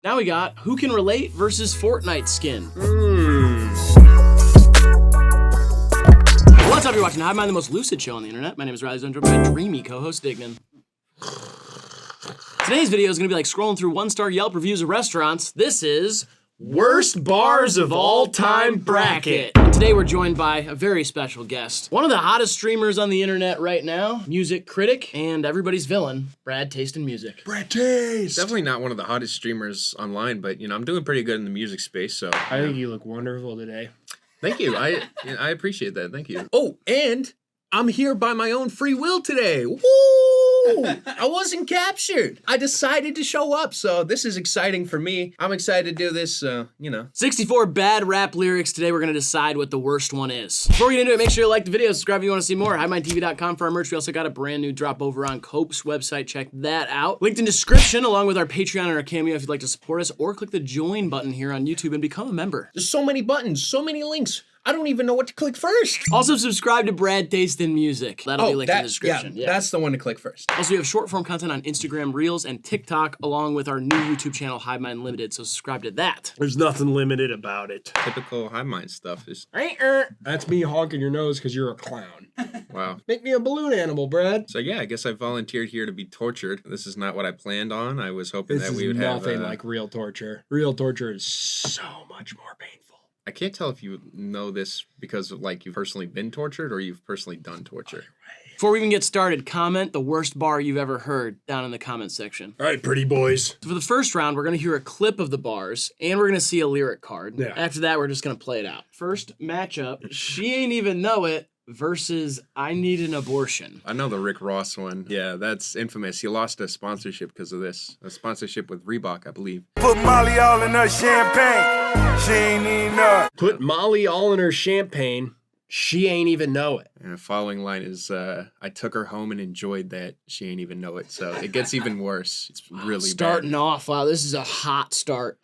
Now we got Who Can Relate versus Fortnite Skin. What's up, you're watching HIVEMIND, the most lucid show on the internet. My name is Riley, I'm joined by my dreamy co-host, Dignan. Today's video is gonna be like scrolling through 1-star Yelp reviews of restaurants. This is Worst Bars of All Time Bracket. And today we're joined by a very special guest. One of the hottest streamers on the internet right now, music critic, and everybody's villain, Brad Taste in Music. Brad Taste! Definitely not one of the hottest streamers online, but you know, I'm doing pretty good in the music space, so. I think you look wonderful today. Thank you. I appreciate that. Thank you. Oh, and I'm here by my own free will today. Woo! I wasn't captured. I decided to show up, so this is exciting for me. I'm excited to do this, you know. 64 bad rap lyrics. Today we're gonna decide what the worst one is. Before we get into it, make sure you like the video, subscribe if you wanna see more. HIVEMINDTV.com for our merch. We also got a brand new drop over on Cope's website. Check that out. Linked in description, along with our Patreon and our Cameo if you'd like to support us, or click the join button here on YouTube and become a member. There's so many buttons, so many links. I don't even know what to click first. Also subscribe to Brad Taste in Music. That'll be linked in the description. Yeah, that's the one to click first. Also, we have short form content on Instagram Reels and TikTok, along with our new YouTube channel, HIVEMIND Limited, so subscribe to that. There's nothing limited about it. Typical HIVEMIND stuff is. That's me honking your nose because you're a clown. Wow. Make me a balloon animal, Brad. So yeah, I guess I volunteered here to be tortured. This is not what I planned on. I was hoping This that we is would have. nothing like real torture. Real torture is so much more painful. I can't tell if you know this because of, like, you've personally been tortured or you've personally done torture. Before we even get started, comment the worst bar you've ever heard down in the comment section. All right, pretty boys. So for the first round, we're gonna hear a clip of the bars, and we're gonna see a lyric card. Yeah. After that, we're just gonna play it out. First matchup, She Ain't Even Know It versus I Need an Abortion. I know the Rick Ross one. Yeah, that's infamous. He lost a sponsorship because of this. A sponsorship with Reebok, I believe. Put Molly all in her champagne. She ain't even know it. Put Molly all in her champagne. She ain't even know it. And the following line is, I took her home and enjoyed that. She ain't even know it. So it gets even worse. It's really Starting bad. off, wow, this is a hot start,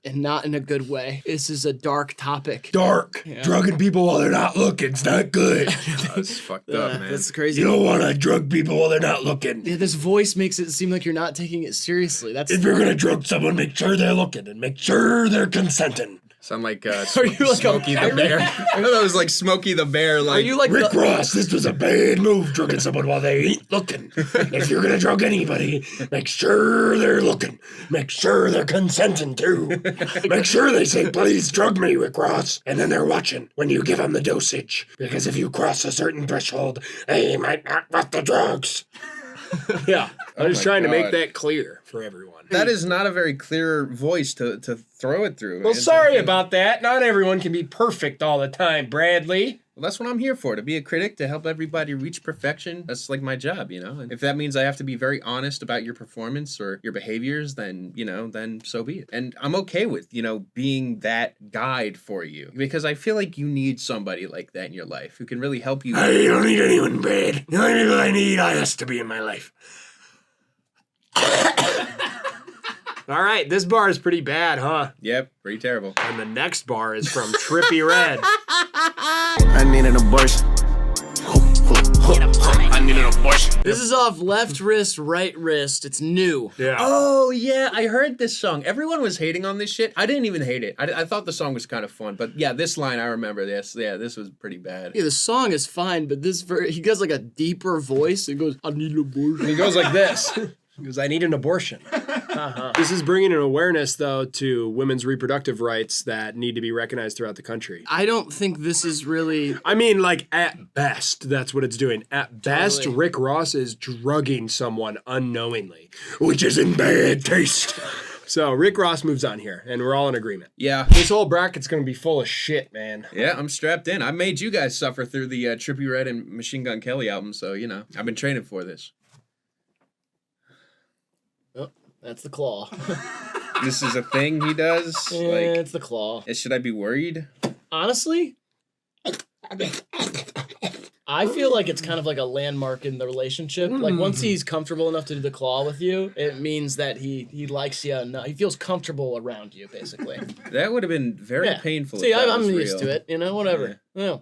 and not in a good way. This is a dark topic. Dark. Yeah. Drugging people while they're not looking. It's not good. That's fucked up, man. That's crazy. You don't want to drug people while they're not looking. Yeah, this voice makes it seem like you're not taking it seriously. That's If you're going to drug someone, make sure they're looking and make sure they're consenting. Sound like, Are you like Smokey a the Bear. I thought that was like Smokey the Bear. Like, Are you like Rick the, Ross, this was a bad move, drugging someone while they ain't looking. If you're gonna drug anybody, make sure they're looking. Make sure they're consenting too. Make sure they say, please drug me, Rick Ross. And then they're watching when you give them the dosage. Because if you cross a certain threshold, they might not want the drugs. Yeah, I'm just trying to make that clear for everyone. that is not a very clear voice to throw it through. Well, man. sorry about that. Not everyone can be perfect all the time, Bradley. Well, that's what I'm here for, to be a critic, to help everybody reach perfection. That's like my job, you know? And if that means I have to be very honest about your performance or your behaviors, then, you know, then so be it. And I'm okay with, you know, being that guide for you. Because I feel like you need somebody like that in your life who can really help you. I don't need anyone, Brad. The only people I need has to be in my life. All right, this bar is pretty bad, huh? Yep, pretty terrible. And the next bar is from Trippie Redd. I need an abortion. I need an abortion. This is off Left Wrist, Right Wrist. It's new. Yeah. Oh, yeah, I heard this song. Everyone was hating on this shit. I didn't even hate it. I thought the song was kind of fun. But yeah, this line, I remember this. Yeah, this was pretty bad. Yeah, the song is fine, but he does like a deeper voice. It goes, I need an abortion. He goes like this. He goes, I need an abortion. This is bringing an awareness, though, to women's reproductive rights that need to be recognized throughout the country. I don't think this is really... I mean, like, at best, that's what it's doing. At best, Totally. Rick Ross is drugging someone unknowingly, which is in bad taste. So Rick Ross moves on here, and we're all in agreement. Yeah. This whole bracket's going to be full of shit, man. Yeah, I'm strapped in. I made you guys suffer through the Trippie Redd and Machine Gun Kelly album, so, you know, I've been training for this. Oh, that's the claw. This is a thing he does? Like, it's the claw. should I be worried? Honestly, I feel like it's kind of like a landmark in the relationship. Like once he's comfortable enough to do the claw with you, it means that he likes you enough. He feels comfortable around you, basically. That would have been very painful. See, if that I'm was used real. to it. You know, whatever. Yeah.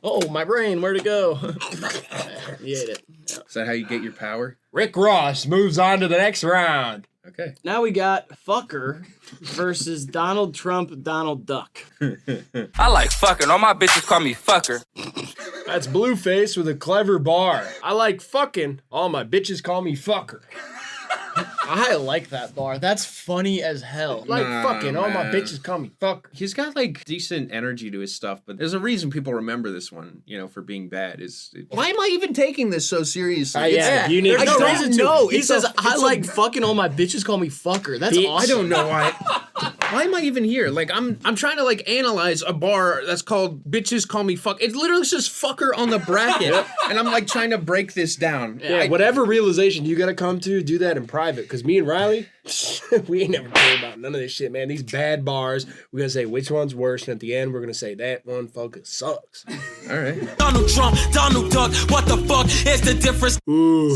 Oh, my brain, where'd it go? You ate it. Yeah. Is that how you get your power? Rick Ross moves on to the next round. Okay. Now we got fucker versus Donald Trump, Donald Duck. I like fucking. All my bitches call me fucker. That's Blueface with a clever bar. I like fucking. All my bitches call me fucker. I like that bar. That's funny as hell. Like Nah, fucking. All my man. bitches call me fucker. He's got like decent energy to his stuff, but there's a reason people remember this one, for being bad. Why am I even taking this so seriously? Yeah, you need There's to no stop. reason to. No, He it's says, a- I it's like a- fucking all my bitches call me fucker. That's I awesome. I don't know why. Why am I even here? Like I'm trying to like analyze a bar that's called "Bitches Call Me Fuck." It literally says "fucker" on the bracket, and I'm like trying to break this down. Yeah, whatever realization you gotta come to, do that in private. Cause me and Riley, we ain't never cared about none of this shit, man. These bad bars, we're gonna say which one's worse, and at the end, we're gonna say that one fucking sucks. All right, Donald Trump, Donald Duck, what the fuck is the difference?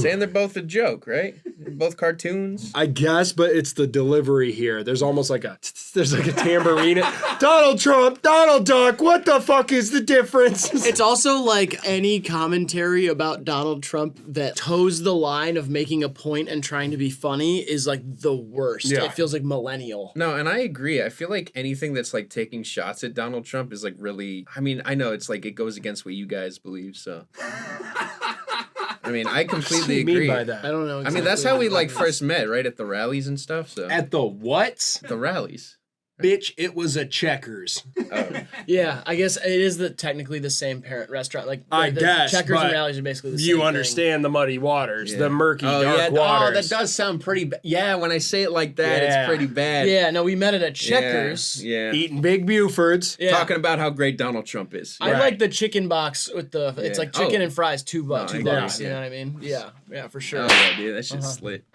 saying they're both a joke, right? They're both cartoons. I guess, but it's the delivery here. There's almost like a tambourine. Donald Trump, Donald Duck, what the fuck is the difference? It's also like any commentary about Donald Trump that toes the line of making a point and trying to be funny is like the worst. Yeah. It feels like millennial. No, and I agree. I feel like anything that's like taking shots at Donald Trump is like really. I mean, I know it's like it goes against what you guys believe, so. I mean, I completely What do you agree. mean by that? I don't know. I mean, that's how we like first met, right? At the rallies and stuff. So At the what? the rallies. Bitch, it was a Checkers. Yeah, I guess it is technically the same parent restaurant. Like I guess, Checkers and but rallies are basically the same You thing. understand the muddy waters, Yeah. the murky, Oh dark yeah, waters. that does sound pretty. Yeah, when I say it like that, Yeah. it's pretty bad. Yeah, no, we met it at Checkers. Yeah. Eating Big Bufords. Yeah. Talking about how great Donald Trump is. I Right. like the chicken box with the. It's Yeah. like chicken Oh. and fries, $2, No, I $2 agree, bucks. You yeah. know what I mean? Yeah, for sure. Oh yeah, dude, that shit's slit.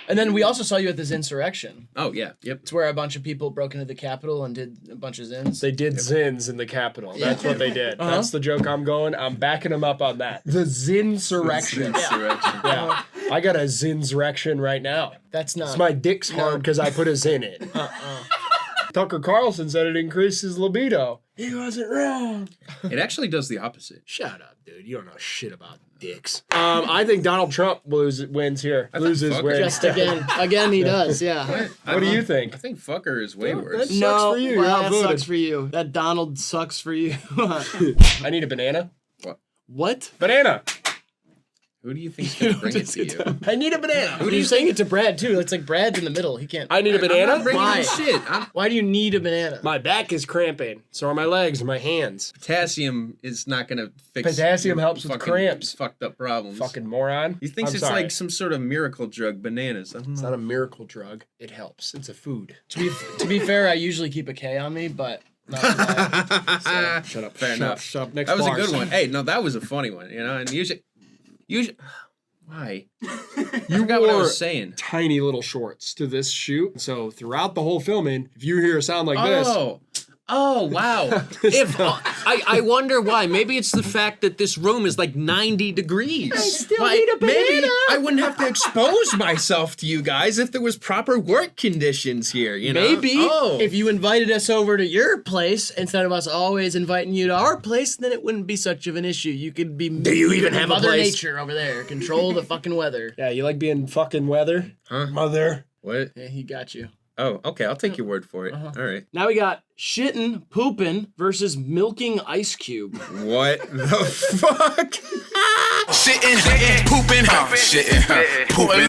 And then we also saw you at this insurrection. Oh yeah, yep. It's where a bunch of people broke into the Capitol and did a bunch of zins. They did Zins in the Capitol. That's what they did. That's the joke I'm going. I'm backing them up on that. The Zinsurrection. Insurrection. Yeah. I got a Zinsurrection right now. That's not. It's my dick's hard because I put a Zin in. Tucker Carlson said it increases libido. He wasn't wrong. It actually does the opposite. Shut up, dude. You don't know shit about dicks. I think Donald Trump wins here. Loses fuck wins. Just again, he does. Yeah. What do you think? I think fucker is way worse. Sucks No, for you. You're well, that outvoted. sucks for you. That Donald sucks for you. I need a banana. What? Banana. Who do you think's gonna bring it to you? I need a banana. Who are you saying it to Brad too? It's like Brad's in the middle. He can't. I need a I'm banana. not bringing Why? you shit. Why do you need a banana? My back is cramping. So are my legs and my hands. Potassium is not gonna fix. Potassium your helps with fucking cramps. Fucked up problems. Fucking moron. He thinks I'm it's sorry. like some sort of miracle drug. Bananas. I don't It's know. not a miracle drug. It helps. It's a food. To be fair, I usually keep a K on me, but not tonight. Shut up. Fair enough. Shut up. Next That was bars. a good one. Hey, no, that was a funny one. And usually, why? You forgot what I was saying. Tiny little shorts to this shoot. So throughout the whole filming, if you hear a sound like this, Oh wow! If I wonder why. Maybe it's the fact that this room is like 90 degrees. I still need a banana. Maybe I wouldn't have to expose myself to you guys if there was proper work conditions here. You know? Maybe Oh. if you invited us over to your place instead of us always inviting you to our place, then it wouldn't be such of an issue. You could be. Do you even have a Mother place? Nature over there? Control the fucking weather. yeah, you like being fucking weather? Huh? Mother. What? Yeah, he got you. Oh, okay. I'll take your word for it. All right. Now we got shitting, pooping versus milking Ice Cube. What the fuck? Shitting, pooping, pooping.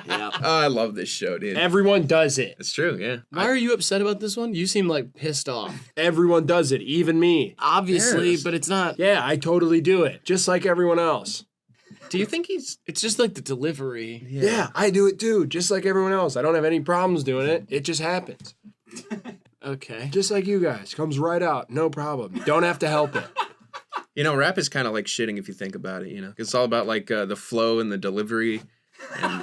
Oh, I love this show, dude. Everyone does it. It's true. Yeah. Why are you upset about this one? You seem like pissed off. Everyone does it, even me. Obviously, Yes. but it's not. Yeah, I totally do it. Just like everyone else. Do you think he's? It's just like the delivery. Yeah, I do it too, just like everyone else. I don't have any problems doing it. It just happens. Okay. Just like you guys. Comes right out. No problem. Don't have to help it. You know, rap is kind of like shitting if you think about it. You know, it's all about like the flow and the delivery, and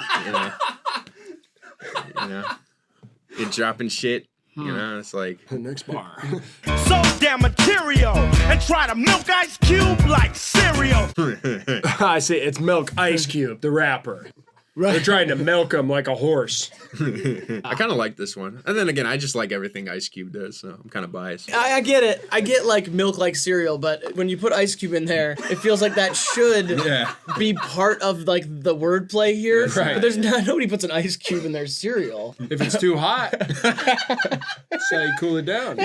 you're dropping shit. You know, it's like Next bar. So damn material and try to milk Ice Cube like cereal. I see. It's Milk Ice Cube, the rapper. They're trying to milk him like a horse. I kind of like this one. And then again, I just like everything Ice Cube does, so I'm kind of biased. I get it. I get like milk like cereal, but when you put Ice Cube in there, it feels like that should be part of like the wordplay here. Right. But there's nobody puts an Ice Cube in their cereal. If it's too hot, that's how you cool it down.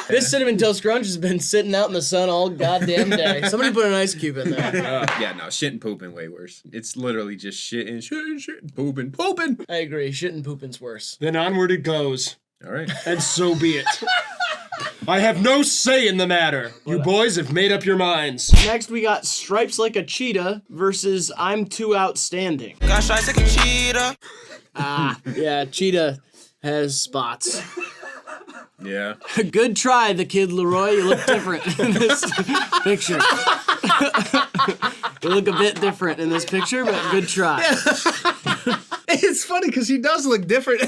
This Cinnamon Toast Crunch has been sitting out in the sun all goddamn day. Somebody put an Ice Cube in there. Yeah, no, shit and pooping way worse. It's literally just shit and pooping. I agree. Shit and pooping's worse. Then onward it goes. All right. And so be it. I have no say in the matter. You boys have made up your minds. Next, we got Stripes Like a Cheetah versus I'm Too Outstanding. Got stripes like a cheetah. Yeah, Cheetah has spots. Yeah. Good try, the Kid Leroy. You look different in this picture. You look a bit different in this picture, but good try. It's funny because he does look different.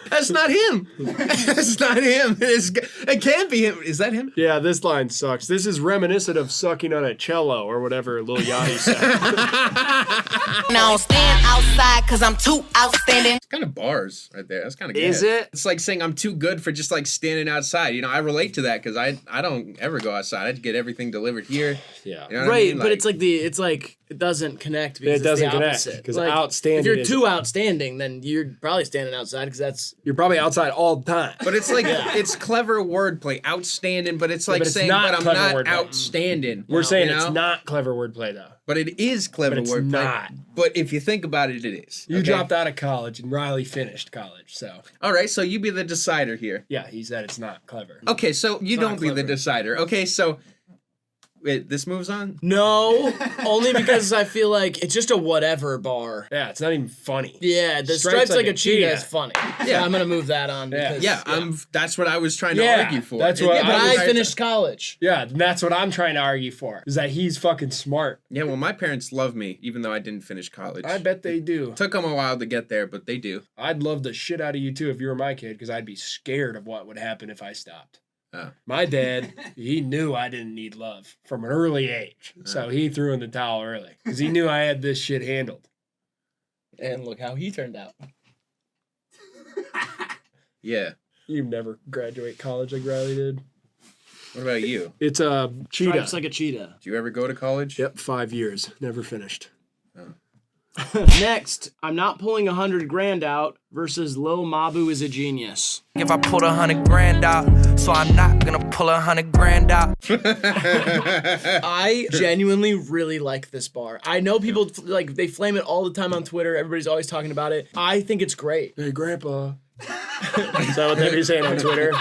That's not him. That's not him. It can't be him. Is that him? Yeah, this line sucks. This is reminiscent of sucking on a cello or whatever Lil Yachty said. Now stand outside cause I'm too outstanding. It's kind of bars right there. That's kind of good. Is it? It's like saying I'm too good for just like standing outside. You know, I relate to that because I don't ever go outside. I get everything delivered here. Yeah. You know what I Right, mean? but it's like it doesn't connect because It doesn't it's the connect, opposite. 'cause Like, outstanding if you're is- too outstanding, then you're probably standing outside because that's You're probably outside all the time. But it's like it's clever wordplay, outstanding. But it's like but it's saying, not but I'm clever not wordplay. outstanding. We're saying you know? it's not clever wordplay, though. But it is clever But it's wordplay. not. But if you think about it, it is. You okay? dropped out of college, and Riley finished college, so... All right, so you be the decider here. Yeah, he said it's not clever. Okay, so you not don't be the clever. decider. Okay, so wait, this moves on. no, only because I feel like it's just a whatever bar. Yeah, it's not even funny. Yeah, the Stripes Like a Cheetah cheetah. is funny. Yeah, I'm gonna move that on. Yeah. Because, Yeah, that's what I was trying to Yeah, argue for. that's what Yeah, But I was I finished college. Yeah, and that's what I'm trying to argue for, is that he's fucking smart. Yeah, well, my parents love me, even though I didn't finish college. I bet they do. Took them a while to get there, but they do. I'd love the shit out of you, too, if you were my kid, because I'd be scared of what would happen if I stopped. Oh. My dad, he knew I didn't need love from an early age, so he threw in the towel early, because he knew I had this shit handled. And look how he turned out. Yeah. You never graduate college like Riley did. What about you? It's a cheetah. Stripes Like a Cheetah. Did you ever go to college? Yep, 5 years, never finished. Next, I'm Not Pulling 100 Grand Out versus Lil Mabu Is a Genius. If I pulled 100 grand out, so I'm not gonna pull 100 grand out. I genuinely really like this bar. I know people like they flame it all the time on Twitter. Everybody's always talking about it. I think it's great. Hey, Grandpa. Is that what they be saying on Twitter?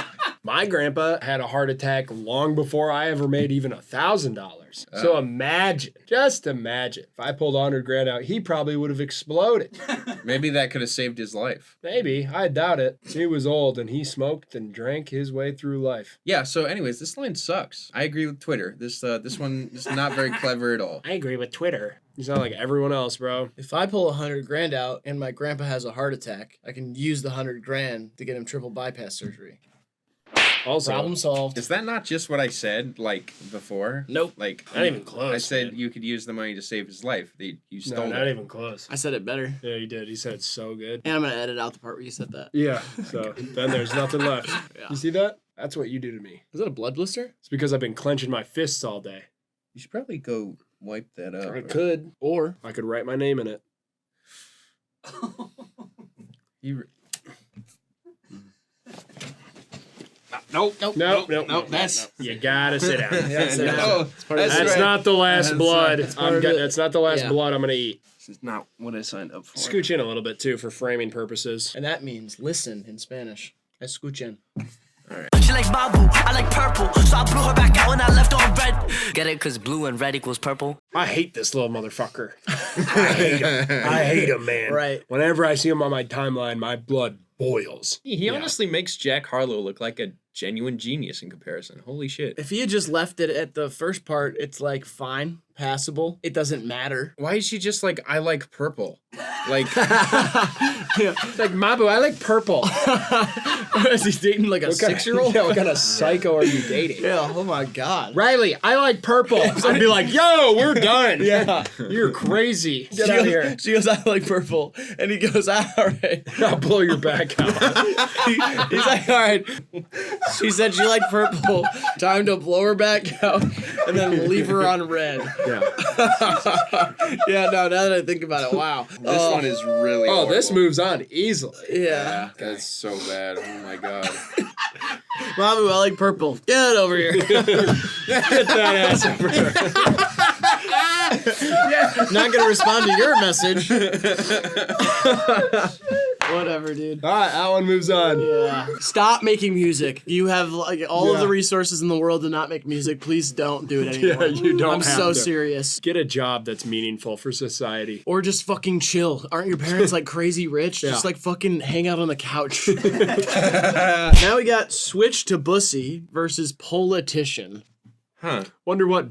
My grandpa had a heart attack long before I ever made even $1,000. So imagine, just imagine, if I pulled 100 grand out, he probably would have exploded. Maybe that could have saved his life. Maybe, I doubt it. He was old and he smoked and drank his way through life. Yeah, so anyways, this line sucks. I agree with Twitter. This one is not very clever at all. I agree with Twitter. You sound like everyone else, bro. If I pull 100 grand out and my grandpa has a heart attack, I can use the 100 grand to get him triple bypass surgery. Also, Problem solved. Is that not just what I said, like, before? Nope. Like, Not even close, I said man. you could use the money to save his life. You no, stole not it. even close. I said it better. Yeah, you did. He said it's so good. And I'm gonna edit out the part where you said that. Yeah, so then there's nothing left. Yeah. You see that? That's what you do to me. Is that a blood blister? It's because I've been clenching my fists all day. You should probably go wipe that up. I could, or I could write my name in it. Nope. Nope. That's You gotta sit down. that's That's not the last blood. part of it. That's not the last Yeah. blood I'm gonna eat. This is not what I signed up for. Scooch in a little bit too for framing purposes. and that means listen in Spanish. Escuchen. She like Mabu, I like purple, so I blew her back out when I left on red. Get it? Cause blue and red equals purple. I hate this little motherfucker. I hate him, man. Right. Whenever I see him on my timeline, my blood boils. He honestly makes Jack Harlow look like a genuine genius in comparison. Holy shit. If he had just left it at the first part, it's like fine, passable. It doesn't matter. Why is she just like, I like purple? Like, It's like, Mabu, I like purple. Is he dating like a 6-year-old? Yeah, what kind of psycho are you dating? Yeah, oh my God. Riley, I like purple. I'd be like, yo, we're done. Yeah. You're crazy. Get She out goes, of here. She goes, I like purple. And he goes, all right. I'll blow your back out. He's like, all right. She said she liked purple. Time to blow her back out and then leave her on red. Yeah. Yeah, no, now that I think about it, wow. this one is really Oh, this horrible. moves on easily. Yeah. That's so bad. Oh my God. Mabu, I like purple. Get over here. Get that ass over here. Not gonna respond to your message. Whatever, dude. All right, that one moves on. Yeah. Stop making music. You have like all of Yeah. the resources in the world to not make music. Please don't do it anymore. Yeah, you don't I'm have so to. serious. Get a job that's meaningful for society. Or just fucking chill. Aren't your parents like crazy rich? Just Yeah. like fucking hang out on the couch. Now we got switch to bussy versus politician. Huh. Wonder what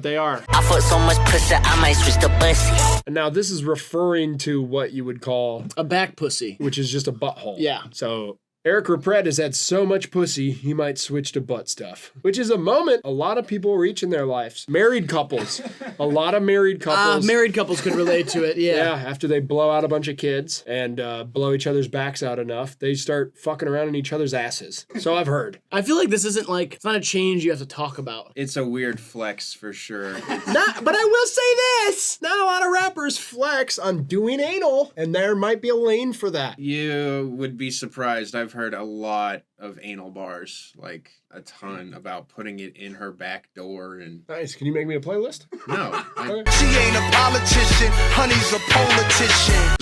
they are. I fuck so much pussy, I might switch to bussy. And now this is referring to what you would call, A back pussy. which is just a butthole. Yeah. So Eric Rapret has had so much pussy, he might switch to butt stuff, which is a moment a lot of people reach in their lives. Married couples. A lot of married couples. Married couples could relate to it. Yeah, Yeah. after they blow out a bunch of kids and blow each other's backs out enough, they start fucking around in each other's asses. So I've heard. I feel like this isn't like, it's not a change you have to talk about. It's a weird flex for sure. But I will say this. Not a lot of rappers flex on doing anal, and there might be a lane for that. You would be surprised. I've heard a lot of anal bars, like a ton, about putting it in her back door and Nice. Can you make me a playlist? no. She ain't a politician, honey's a politician.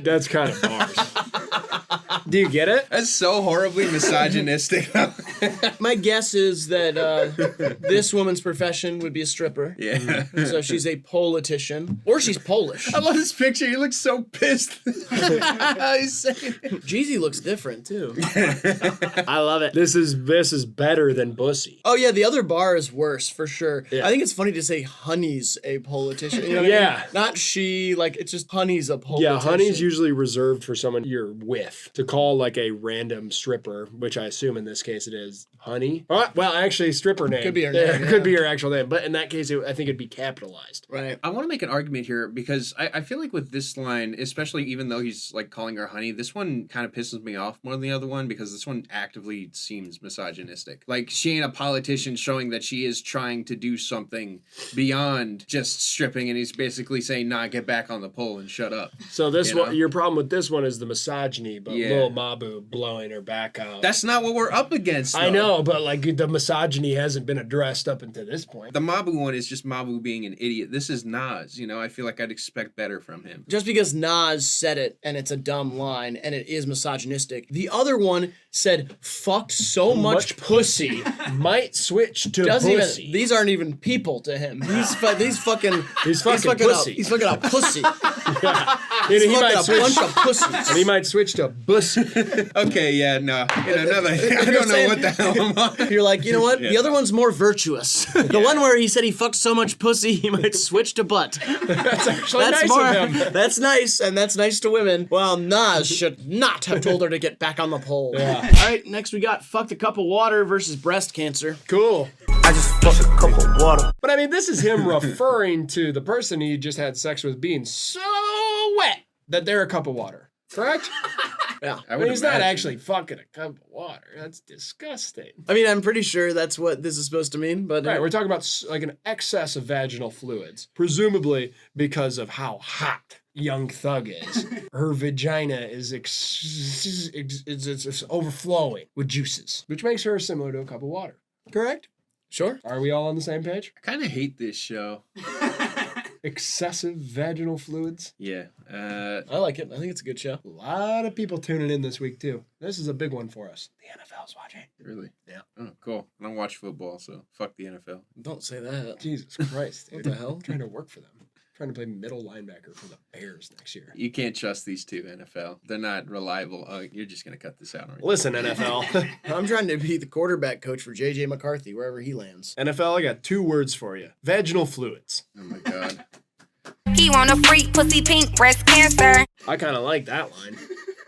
That's kind of bars. Do you get it? That's so horribly misogynistic. My guess is that this woman's profession would be a stripper. Yeah. So she's a politician. Or she's Polish. I love this picture. He looks so pissed. He's saying Jeezy looks different too. I love it. This is better than bussy. Oh yeah, the other bar is worse for sure. Yeah. I think it's funny to say Honey's a politician. You know what I Yeah. mean? Not she, like it's just Honey's a politician. Yeah, honey's usually reserved for someone you're with. To call like a random stripper, which I assume in this case it is honey. Well, actually, stripper name. Could be her Yeah, name, Could yeah. be her actual name. But in that case, I think it'd be capitalized. Right. I want to make an argument here because I feel like with this line, especially even though he's like calling her honey, this one kind of pisses me off more than the other one because this one actively seems misogynistic. Like she ain't a politician, showing that she is trying to do something beyond just stripping, and he's basically saying, nah, get back on the pole and shut up. So this You know? one, your problem with this one is the misogyny, but Yeah. Lil Mabu blowing her back out. That's not what we're up against, I though. know, but like the misogyny hasn't been addressed up until this point. The Mabu one is just Mabu being an idiot. This is Nas, you know? I feel like I'd expect better from him. Just because Nas said it and it's a dumb line and it is misogynistic. The other one said fucked so much pussy. Might switch to Doesn't pussy. even. These aren't even people to him. He's fucking. He's fucking He's pussy. He's fucking a pussy. And he He's might fucking a bunch switch. of pussies. And he might switch to bussy. Okay, yeah, no. You know, another, I don't know what the hell I'm on. You're like, you know what? The other one's more virtuous. The one where he said he fucked so much pussy, he might switch to butt. That's actually That's nice more. of him. That's nice, and that's nice to women. Well, Nas should not have told her to get back on the pole. Yeah. All right, next we got fucked a cup of water versus breast cancer. Cool. I just fucked a cup of water. But I mean, this is him referring to the person he just had sex with being so wet that they're a cup of water. Correct? Yeah. I mean, he's not actually fucking a cup of water. That's disgusting. I mean, I'm pretty sure that's what this is supposed to mean, but Right, we're talking about like an excess of vaginal fluids, presumably because of how hot Young Thug is. Her vagina is it's overflowing with juices, which makes her similar to a cup of water. Correct? sure. Are we all on the same page? I kind of hate this show. Excessive vaginal fluids. Yeah. I like it. I think it's a good show. A lot of people tuning in this week, too. This is a big one for us. The NFL's watching. Really? Yeah. Oh, cool. I don't watch football, so fuck the NFL. Don't say that. Jesus Christ. What the hell? I'm trying to work for them. Trying to play middle linebacker for the Bears next year. You can't trust these two, NFL. They're not reliable. Oh, you're just going to cut this out, aren't you? Listen, NFL. I'm trying to be the quarterback coach for J.J. McCarthy, wherever he lands. NFL, I got 2 words for you. Vaginal fluids. Oh, my God. He want a freak, pussy pink, breast cancer. I kind of like that line.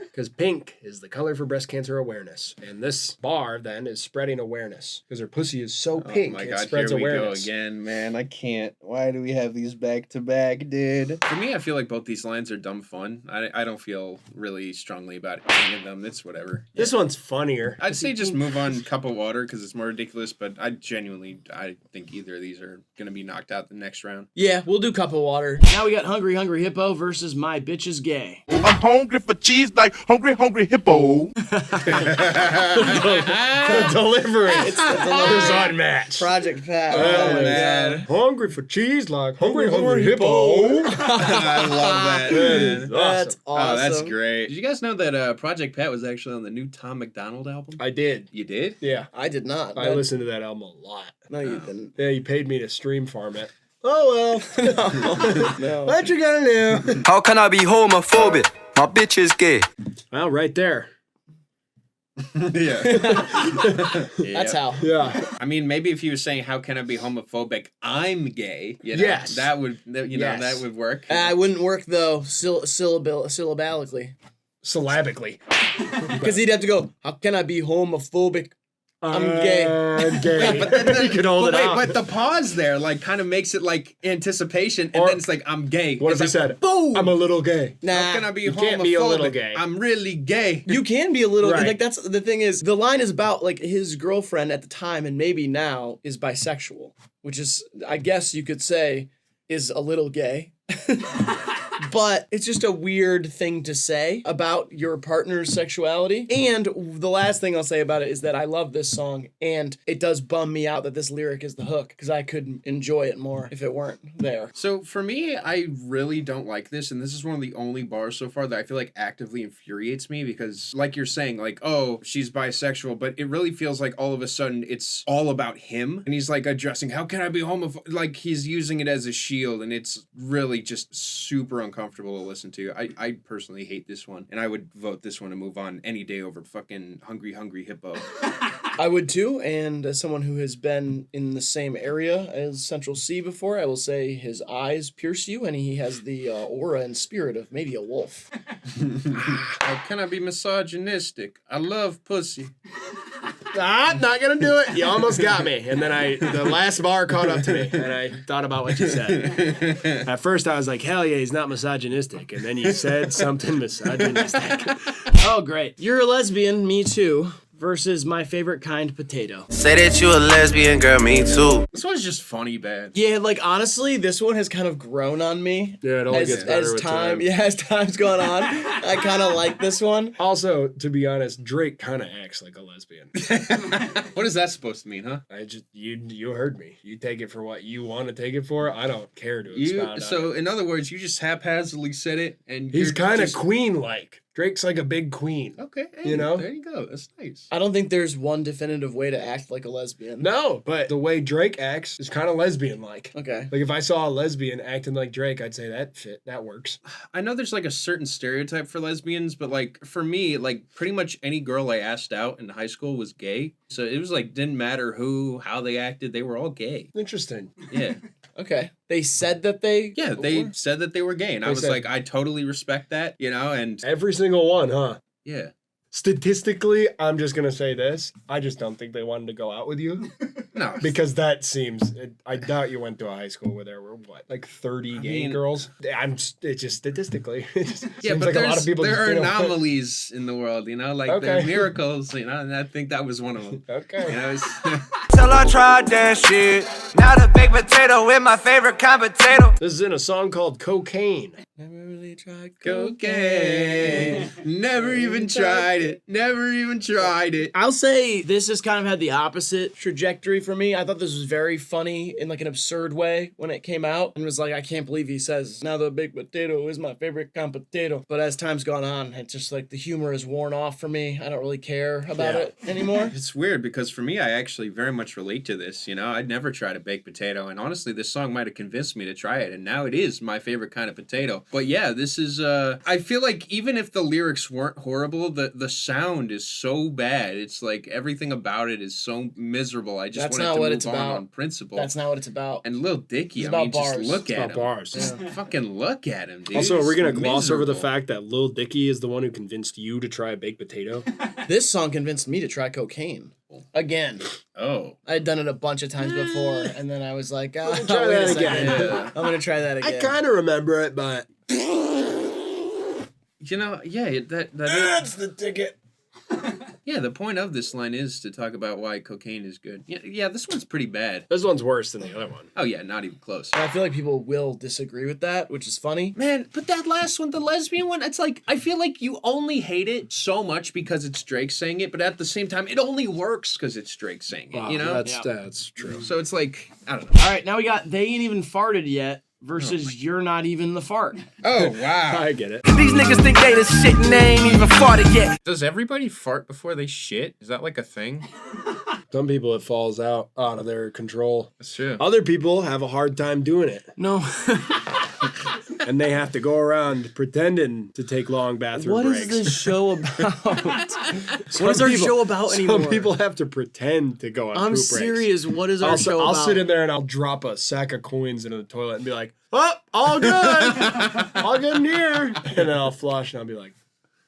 Because pink is the color for breast cancer awareness. And this bar, then, is spreading awareness. Because her pussy is so pink, Oh my it God, spreads here we awareness. go again, man. I can't. Why do we have these back to back, dude? For me, I feel like both these lines are dumb fun. I don't feel really strongly about any of them. It's whatever. This one's funnier. I'd say just move on Cup of Water because it's more ridiculous, but I think either of these are going to be knocked out the next round. Yeah, we'll do Cup of Water. Now we got Hungry Hungry Hippo versus My Bitch is Gay. I'm hungry for cheese like hungry, hungry hippo. The delivery. It's the delivery. Is unmatched. Project Pat. Oh, man. Hungry for cheese like hungry, hungry hippo. I love that. Man. That's awesome. Oh, that's great. Did you guys know that Project Pat was actually on the new Tom McDonald album? I did. You did? Yeah. I did not. I listened to that album a lot. No, you didn't. Yeah, you paid me to stream farm it. Oh, well. No. What you gonna do? How can I be homophobic? My bitch is gay. Well, right there. Yeah. That's how. Yeah. I mean, maybe if he was saying, "How can I be homophobic? I'm gay." You know, Yes. that would, Yes. that would work. It wouldn't work, though, syllabically. Syllabically. Because he'd have to go, how can I be homophobic? I'm gay. I'm gay. But then You could hold it out. But the pause there, like, kind of makes it like anticipation, and Or- then it's like, "I'm gay." What if It's he like, said, "Boom! I'm a little gay? Nah. How can I be You homophobic? can't be a little gay. I'm really gay." You can be a little, Right. like, that's the thing is, the line is about, like, his girlfriend at the time, and maybe now, is bisexual, which is, I guess you could say, is a little gay. But it's just a weird thing to say about your partner's sexuality. And the last thing I'll say about it is that I love this song, and it does bum me out that this lyric is the hook, because I could enjoy it more if it weren't there. So for me, I really don't like this, and this is one of the only bars so far that I feel like actively infuriates me because, like you're saying, like, oh, she's bisexual, but it really feels like all of a sudden it's all about him, and he's like addressing, how can I be homophobic? Like he's using it as a shield, and it's really just super uncomfortable to listen to. I personally hate this one, and I would vote this one to move on any day over fucking Hungry Hungry Hippo. I would too, and as someone who has been in the same area as Central C before, I will say his eyes pierce you, and he has the aura and spirit of maybe a wolf. How can I be misogynistic? I love pussy. I'm not gonna do it. You almost got me. And then the last bar caught up to me, and I thought about what you said. At first, I was like, hell yeah, he's not misogynistic. And then you said something misogynistic. Oh, great. You're a lesbian, me too, versus My Favorite Kind Potato. Say that you a lesbian, girl, me too. This one's just funny bad. Yeah, like, honestly, this one has kind of grown on me. Yeah, it only gets better with time. Yeah, as time's gone on, I kind of like this one. Also, to be honest, Drake kind of acts like a lesbian. What is that supposed to mean, huh? You heard me. You take it for what you want to take it for. I don't care to expound on it. In other words, you just haphazardly said it, and He's you're kind of just- queen-like. Drake's like a big queen. Okay, hey, You know? there you go. That's nice. I don't think there's one definitive way to act like a lesbian. No, but the way Drake acts is kind of lesbian-like. Okay. Like if I saw a lesbian acting like Drake, I'd say that works. I know there's like a certain stereotype for lesbians, but like for me, like pretty much any girl I asked out in high school was gay. So it was like didn't matter how they acted, they were all gay. Interesting. Yeah. Okay. They said that they... Yeah, they said that they were gay, and I They was said- like, I totally respect that, you know, and Every single one, huh? yeah. Statistically, I'm just going to say this. I just don't think they wanted to go out with you. No. Because that seems... I doubt you went to a high school where there were, what, like 30 gay mean- girls? It's just statistically. It just Yeah, seems but like a lot of people there just are didn't want- anomalies in the world, you know, like Okay. there's miracles, you know, and I think that was one of them. Okay. You know, it's- Till I tried that shit. Now the baked potato with my favorite kind potato. This is in a song called Cocaine. Never really tried Cocaine. Never even tried it. Never even tried it. I'll say this has kind of had the opposite trajectory for me. I thought this was very funny in like an absurd way when it came out, and was like, I can't believe he says, now the baked potato is my favorite kind of potato. But as time's gone on, it's just like the humor is worn off for me. I don't really care about it anymore. It's weird because for me, I actually very much relate relate to this, you know? I'd never tried a baked potato, and honestly, this song might have convinced me to try it, and now it is my favorite kind of potato. But yeah, this is, I feel like even if the lyrics weren't horrible, the sound is so bad. It's like everything about it is so miserable. I just That's wanted not to what move it's on about. principle. That's not what it's about. And Lil Dicky, It's I mean, about just bars. look It's at about him. bars. Just fucking look at him, dude. Also, are we gonna It's gloss over the miserable. fact that Lil Dicky is the one who convinced you to try a baked potato? This song convinced me to try cocaine. Again. Oh. I had done it a bunch of times before, and then I was like, try wait a that second. again. Yeah. I'm gonna try that I again. kind of remember it, but You know, yeah, That's the ticket. yeah, the point of this line is to talk about why cocaine is good. Yeah, this one's pretty bad. this one's worse than the other one. Oh yeah, not even close. And I feel like people will disagree with that, which is funny. Man, but that last one, the lesbian one, it's like, I feel like you only hate it so much because it's Drake saying it, but at the same time, it only works because it's Drake saying it, you know? That's true. So it's like, I don't know. All right, now we got They Ain't Even Farted Yet versus You're Not Even the Fart. Oh, wow. I get it. These niggas think they the shit and they ain't even farted yet. Does everybody fart before they shit? Is that like a thing? Some people it falls out of their control. That's true. Other people have a hard time doing it, No. and they have to go around pretending to take long bathroom What breaks. is this show about? What is our show about anymore? Some people have to pretend to go on I'm poop serious. What is our breaks. show I'll about? sit in there and I'll drop a sack of coins into the toilet and be like, "Oh, all good, all good in here," and then I'll flush and I'll be like,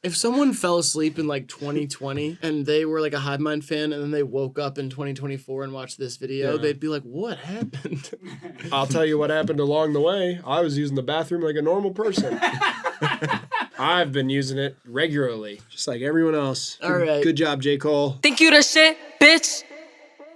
If someone fell asleep in like 2020 and they were like a HIVEMIND fan and then they woke up in 2024 and watched this video, they'd be like, what happened? "I'll tell you what happened along the way. I was using the bathroom like a normal person." I've been using it regularly, just like everyone else. All right. Good job, J. Cole. Think you the shit, bitch?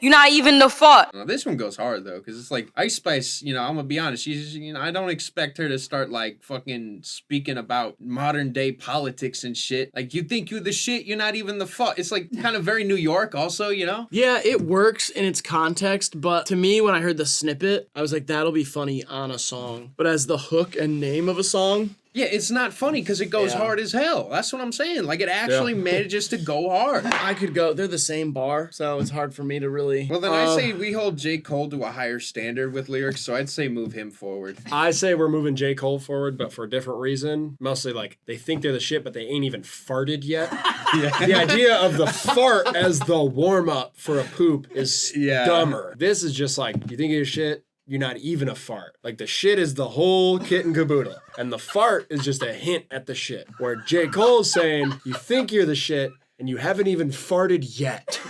You not even the fart. Now, this one goes hard though, because it's like Ice Spice. You know, I'm gonna be honest. She's, you know, I don't expect her to start like fucking speaking about modern day politics and shit. Like, you think you the shit? You're not even the fuck. It's like kind of very New York, also. You know? Yeah, it works in its context, but to me, when I heard the snippet, I was like, that'll be funny on a song. But as the hook and name of a song, Yeah, it's not funny because it goes hard as hell. That's what I'm saying. Like, it actually manages to go hard. I could go, they're the same bar, so it's hard for me to really. Well, then I say we hold J. Cole to a higher standard with lyrics, so I'd say move him forward. I say we're moving J. Cole forward, but for a different reason. Mostly like they think they're the shit, but they ain't even farted yet. The idea of the fart as the warm up for a poop is dumber. This is just like, you think you're shit, you're not even a fart. Like, the shit is the whole kit and caboodle. And the fart is just a hint at the shit. Where J. Cole's saying, you think you're the shit, and you haven't even farted yet.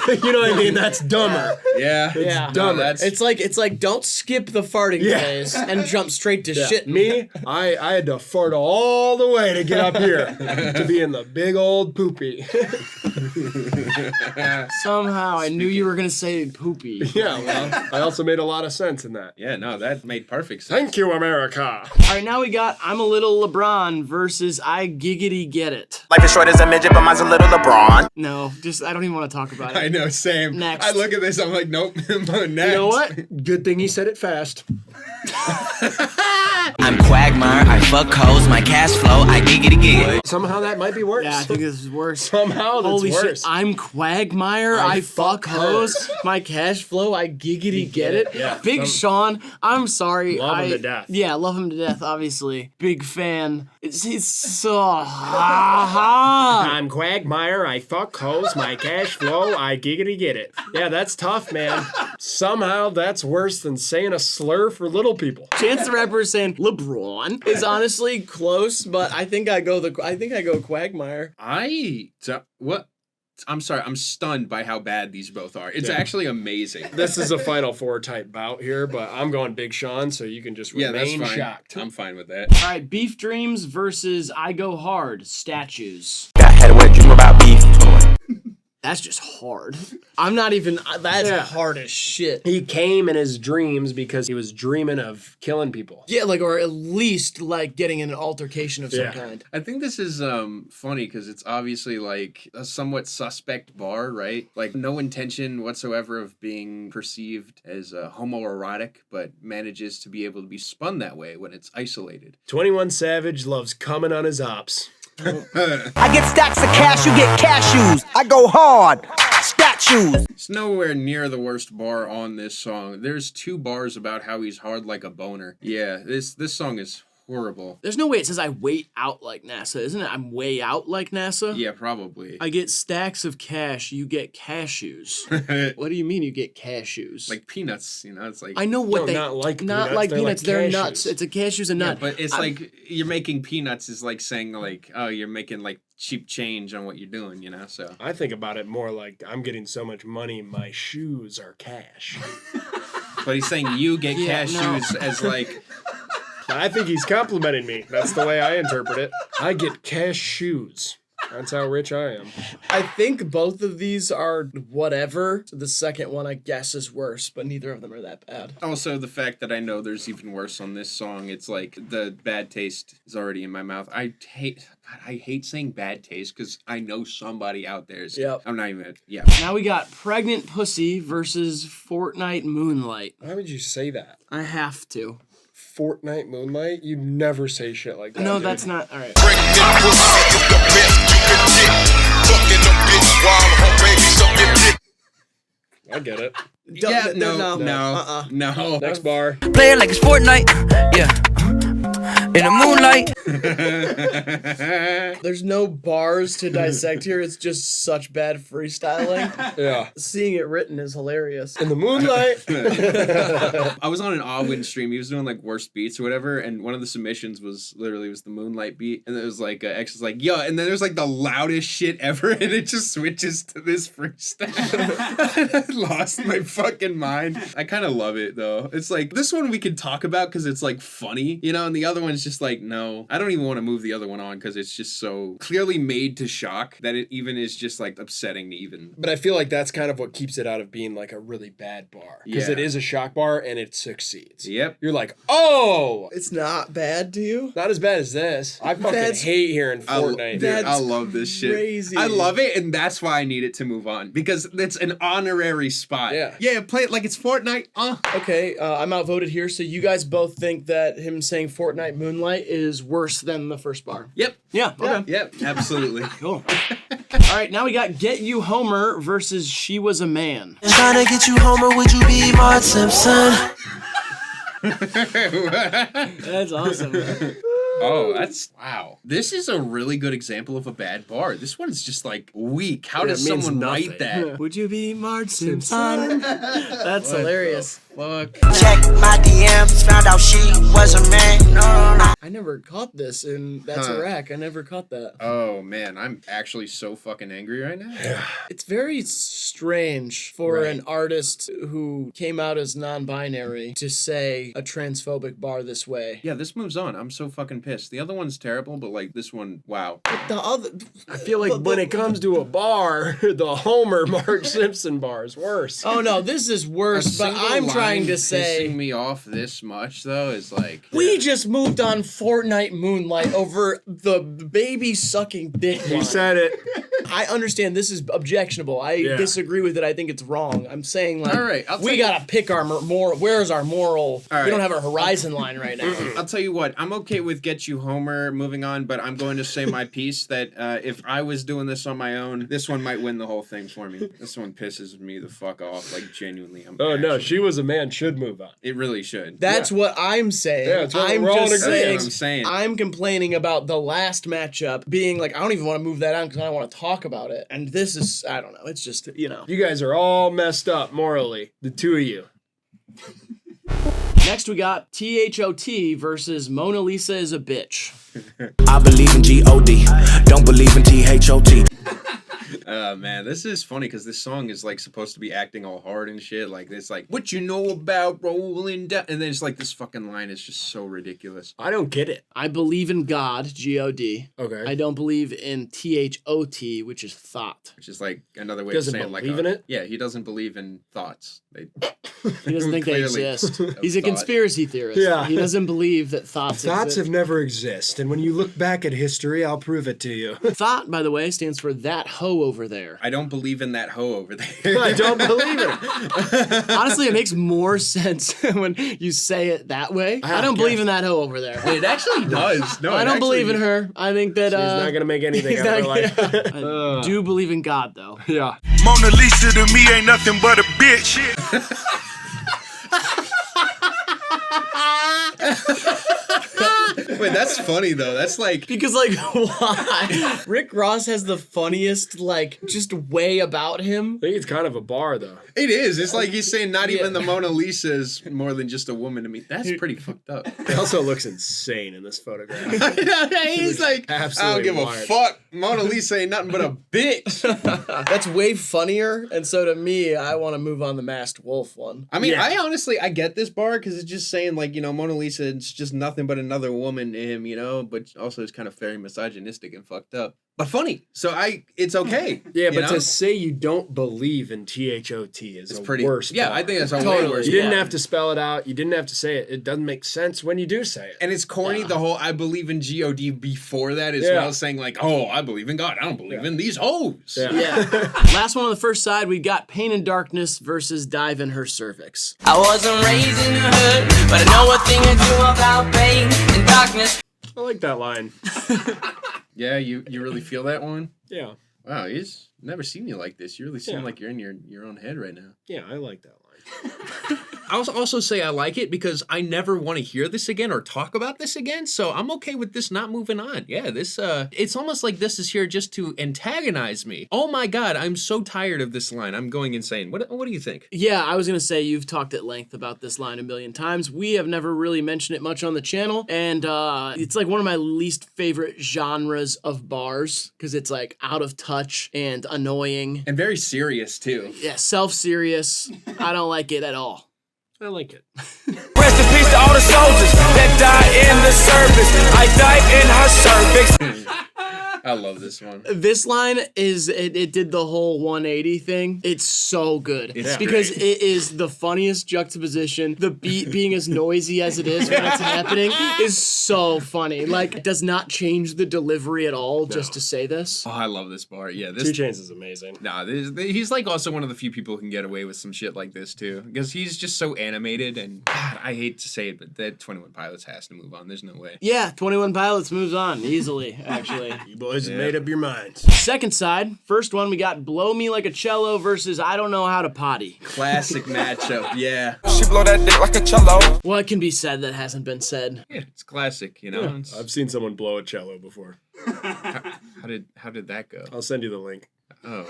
Like, you know what I mean? That's dumber. Yeah. Yeah, dumber. it's like don't skip the farting phase and jump straight to shit. Me, I had to fart all the way to get up here to be in the big old poopy. Somehow I knew you were gonna say poopy. Yeah, well, I also made a lot of sense in that. Yeah, no, that made perfect sense. Thank you, America. All right, now we got I'm a Little LeBron versus I Giggity Get It. Life is short as a midget, but mine's a little LeBron. No, just I don't even want to talk about it. I know, same. Next. I look at this, I'm like, nope, next. You know what? Good thing he said it fast. I'm Quagmire, I fuck hoes, my cash flow, I giggity gig. Somehow that might be worse. Yeah, I think this is worse. Somehow that's Holy worse. shit, I'm Quagmire, I fuck hoes, my cash flow, I giggity get it. Yeah, Big Sean, I'm sorry. Love him to death. Yeah, love him to death, obviously. Big fan. It's so ha. I'm Quagmire, I fuck hoes, my cash flow, I giggity get it. Yeah, that's tough, man. Somehow that's worse than saying a slur for little people. Chance the Rapper saying LeBron is honestly close, but I think I go Quagmire. What? I'm sorry, I'm stunned by how bad these both are. It's actually amazing. This is a Final Four type bout here, but I'm going Big Sean, so you can just Yeah, that's remain fine. shocked. I'm fine with that. All right, Beef Dreams versus I Go Hard statues. Got head away, dream about beef. 21. That's just hard. I'm not even. That's hard as shit. He came in his dreams because he was dreaming of killing people. Yeah, like, or at least like getting in an altercation of some Yeah. kind. I think this is funny because it's obviously like a somewhat suspect bar, right? Like, no intention whatsoever of being perceived as homoerotic, but manages to be able to be spun that way when it's isolated. 21 Savage loves coming on his ops. I get stacks of cash, you get cashews. I go hard. choose. It's nowhere near the worst bar on this song. There's 2 bars about how he's hard like a boner. Yeah, this song is horrible. There's no way it says I wait out like NASA, isn't it? I'm way out like NASA? Yeah, probably. I get stacks of cash, you get cashews. What do you mean you get cashews? Like peanuts, you know, it's like... I know what they... not like Not peanuts, like they're peanuts, like they're cashews. nuts. It's a cashew's a nut. Yeah, but it's like you're making peanuts is like saying like, oh, you're making like cheap change on what you're doing, you know, so... I think about it more like I'm getting so much money, my shoes are cash. But he's saying you get cashews as like... I think he's complimenting me. That's the way I interpret it. I get cash shoes. That's how rich I am. I think both of these are whatever. So the second one, I guess, is worse, but neither of them are that bad. Also, the fact that I know there's even worse on this song, it's like the bad taste is already in my mouth. I hate saying bad taste because I know somebody out there is. Yep. I'm not even. Yeah. Now we got Pregnant Pussy versus Fortnite Moonlight. Why would you say that? I have to. Fortnite Moonlight? You never say shit like that. No, dude. that's not. All right. I get it. Yeah, no. Next bar. Play it like it's Fortnite. Yeah. In the moonlight. There's no bars to dissect here. It's just such bad freestyling. Yeah. Seeing it written is hilarious. In the moonlight. I was on an Awin stream. He was doing like worst beats or whatever, and one of the submissions was literally the Moonlight beat, and it was like X was like, yo, and then there's like the loudest shit ever, and it just switches to this freestyle. I lost my fucking mind. I kind of love it though. It's like this one we can talk about because it's like funny, you know, and the other one's just like, no, I don't even want to move the other one on because it's just so clearly made to shock that it even is just like upsetting to even. But I feel like that's kind of what keeps it out of being like a really bad bar. Because Yeah. it is a shock bar and it succeeds. Yep. You're like, oh! It's not bad to you? Not as bad as this. I fucking That's- hate hearing Fortnite. Dude, That's I love this shit. crazy. I love it, and that's why I need it to move on because it's an honorary spot. Yeah. Play it like it's Fortnite. Okay, I'm outvoted here, so you guys both think that him saying Fortnite Moonlight is worse than the first bar. Yep. Yeah, okay. Yep. Absolutely. Cool. All right, now we got Get You Homer versus She Was a Man. Trying to get you Homer, would you be Marge Simpson? That's awesome. Oh, that's wow. This is a really good example of a bad bar. This one's just like weak. How does it means someone nothing. write that? Would you be Marge Simpson? That's hilarious. Fuck. Check my DMs, found out she was a man. I never caught this in That's Iraq. I never caught that. Oh man, I'm actually so fucking angry right now. It's very strange for an artist who came out as non-binary to say a transphobic bar this way. Yeah, this moves on. I'm so fucking pissed. The other one's terrible, but like this one, wow. The other, I feel like when it comes to a bar, the Homer Marge Simpson bar is worse. oh no, this is worse. But I'm trying to pissing say me off this much though is like we just moved on Fortnite Moonlight over the baby sucking dick. You line. said it. I understand this is objectionable. I disagree with it. I think it's wrong. I'm saying like, All right, I'll we tell gotta pick our more. Where's our moral? All We don't right. have a horizon line right now. I'll tell you what, I'm okay with Get You Homer moving on, but I'm going to say my piece that if I was doing this on my own, this one might win the whole thing for me. This one pisses me the fuck off, like genuinely. Oh no, She Was a Man should move on. It really should. That's what I'm saying. Yeah, it's what I'm we're all in just agreement. saying, That's what I'm saying. I'm complaining about the last matchup being like, I don't even want to move that on because I don't want to talk about it. And this is, I don't know. It's just, you know. You guys are all messed up morally. The two of you. Next we got THOT versus Mona Lisa is a bitch. I believe in G-O-D, don't believe in T-H-O-T. Man, this is funny because this song is like supposed to be acting all hard and shit. Like it's like, what you know about rolling down, and then it's like this fucking line is just so ridiculous. I don't get it. I believe in God, G-O-D. Okay. I don't believe in THOT, which is thought. Which is like another way Doesn't of saying like believe in it? Yeah, he doesn't believe in thoughts. He doesn't think they Clearly. exist. He's a Thought. conspiracy theorist. Yeah. He doesn't believe that thoughts Thoughts have exist. never exist, and when you look back at history, I'll prove it to you. Thought, by the way, stands for that hoe over there. I don't believe in that hoe over there. I don't believe it. Honestly, it makes more sense when you say it that way. I don't believe in that hoe over there. It actually does. No, I don't believe in her. I think that He's not gonna make anything out of her life. I do believe in God, though. Yeah. Mona Lisa to me ain't nothing but a bitch. Wait, that's funny though. That's like Because, like, why? Rick Ross has the funniest, like, just way about him. I think it's kind of a bar though. it is. It's like he's saying not even the Mona Lisa is more than just a woman to me. That's pretty fucked up. He also looks insane in this photograph. He's like, I don't absolutely give wired. a fuck. Mona Lisa ain't nothing but a bitch. That's way funnier, and so to me, I want to move on the Masked Wolf one. I mean, Yeah. I honestly, I get this bar because it's just saying like, Mona Lisa, it's just nothing but another woman to him, but also it's kind of very misogynistic and fucked up. But funny. So it's okay. Yeah, but you know? to say you don't believe in THOT is It's a pretty worse Yeah, bar. I think that's a way Totally. worse. You didn't bar. have to spell it out. You didn't have to say it. It doesn't make sense when you do say it. And it's corny, the whole I believe in God before that as Yeah. well, saying like, oh, I believe in God. I don't believe in these hoes. Yeah. Yeah. Last one on the first side, we got Pain and Darkness versus Dive in Her Cervix. I wasn't raised in the hood, but I know a thing or two about pain and darkness. I like that line. Yeah, you really feel that one? Yeah. Wow, he's never seen you like this. You really seem Yeah. like you're in your own head right now. Yeah, I like that line. I'll also say I like it because I never want to hear this again or talk about this again. So I'm okay with this not moving on. Yeah, this it's almost like this is here just to antagonize me. Oh my God, I'm so tired of this line. I'm going insane. What do you think? Yeah, I was going to say you've talked at length about this line a million times. We have never really mentioned it much on the channel, and it's like one of my least favorite genres of bars because it's like out of touch and annoying. And very serious too. Yeah, self-serious. I don't like it at all. I like it. Rest in peace to all the soldiers that died in the service. I died in her cervix. I love this one. This line it did the whole 180 thing. It's so good. It's because great. it is the funniest juxtaposition. The beat being as noisy as it is when it's happening is so funny. Like, it does not change the delivery at all just to say this. Oh, I love this bar. Yeah, this 2 Chainz is amazing. Nah, he's like also one of the few people who can get away with some shit like this too, because he's just so animated. And God, I hate to say it, but that 21 Pilots has to move on. There's no way. Yeah, 21 Pilots moves on easily, actually. You boys have made up your minds. Second side, first one, we got Blow Me Like a Cello versus I Don't Know How to Potty. Classic matchup. Yeah. She blow that dick like a cello. What can be said that hasn't been said? Yeah, it's classic. It's- I've seen someone blow a cello before. how did that go? I'll send you the link. Oh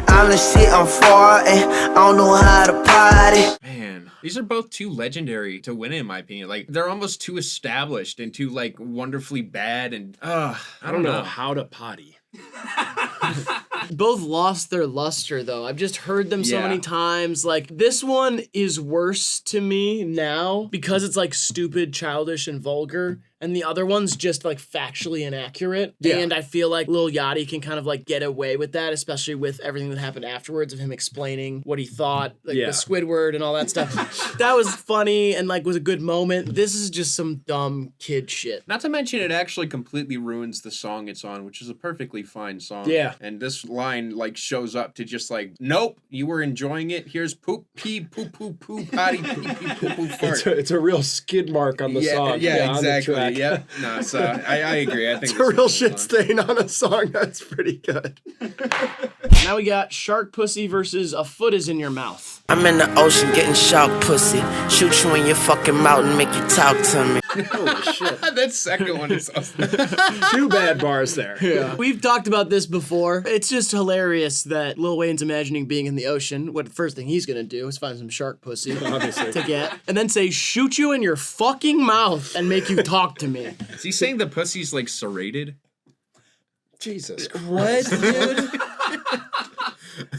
I'm the shit, I'm far, and I don't know how to potty. man, these are both too legendary to win in my opinion. Like they're almost too established and too like wonderfully bad. And I don't know how to potty. Both lost their luster, though. I've just heard them so Yeah. many times. Like, this one is worse to me now because it's, like, stupid, childish, and vulgar. And the other one's just, like, factually inaccurate. Yeah. And I feel like Lil Yachty can kind of, like, get away with that, especially with everything that happened afterwards of him explaining what he thought, like, Yeah. the Squidward and all that stuff. That was funny and, like, was a good moment. This is just some dumb kid shit. Not to mention, it actually completely ruins the song it's on, which is a perfectly fine song. Yeah. And this line, like, shows up to just, like, nope, you were enjoying it. Here's poop, pee, poo, poo, poo, potty, pee, pee, poo, poo, fart. It's a real skid mark on the song. Yeah, on the exactly. track. Yep. No, so I agree. I think It's a real this shit is fun. stain on a song. That's pretty good. Now we got Shark Pussy versus A Foot Is in Your Mouth. I'm in the ocean getting shark pussy. Shoot you in your fucking mouth and make you talk to me. Holy shit. That second one is awesome. 2 bad bars there. Yeah. We've talked about this before. It's just hilarious that Lil Wayne's imagining being in the ocean. What the first thing he's gonna do is find some shark pussy Obviously. to get, and then say, shoot you in your fucking mouth and make you talk to me. Is he saying the pussy's, like, serrated? Jesus Christ. What, dude?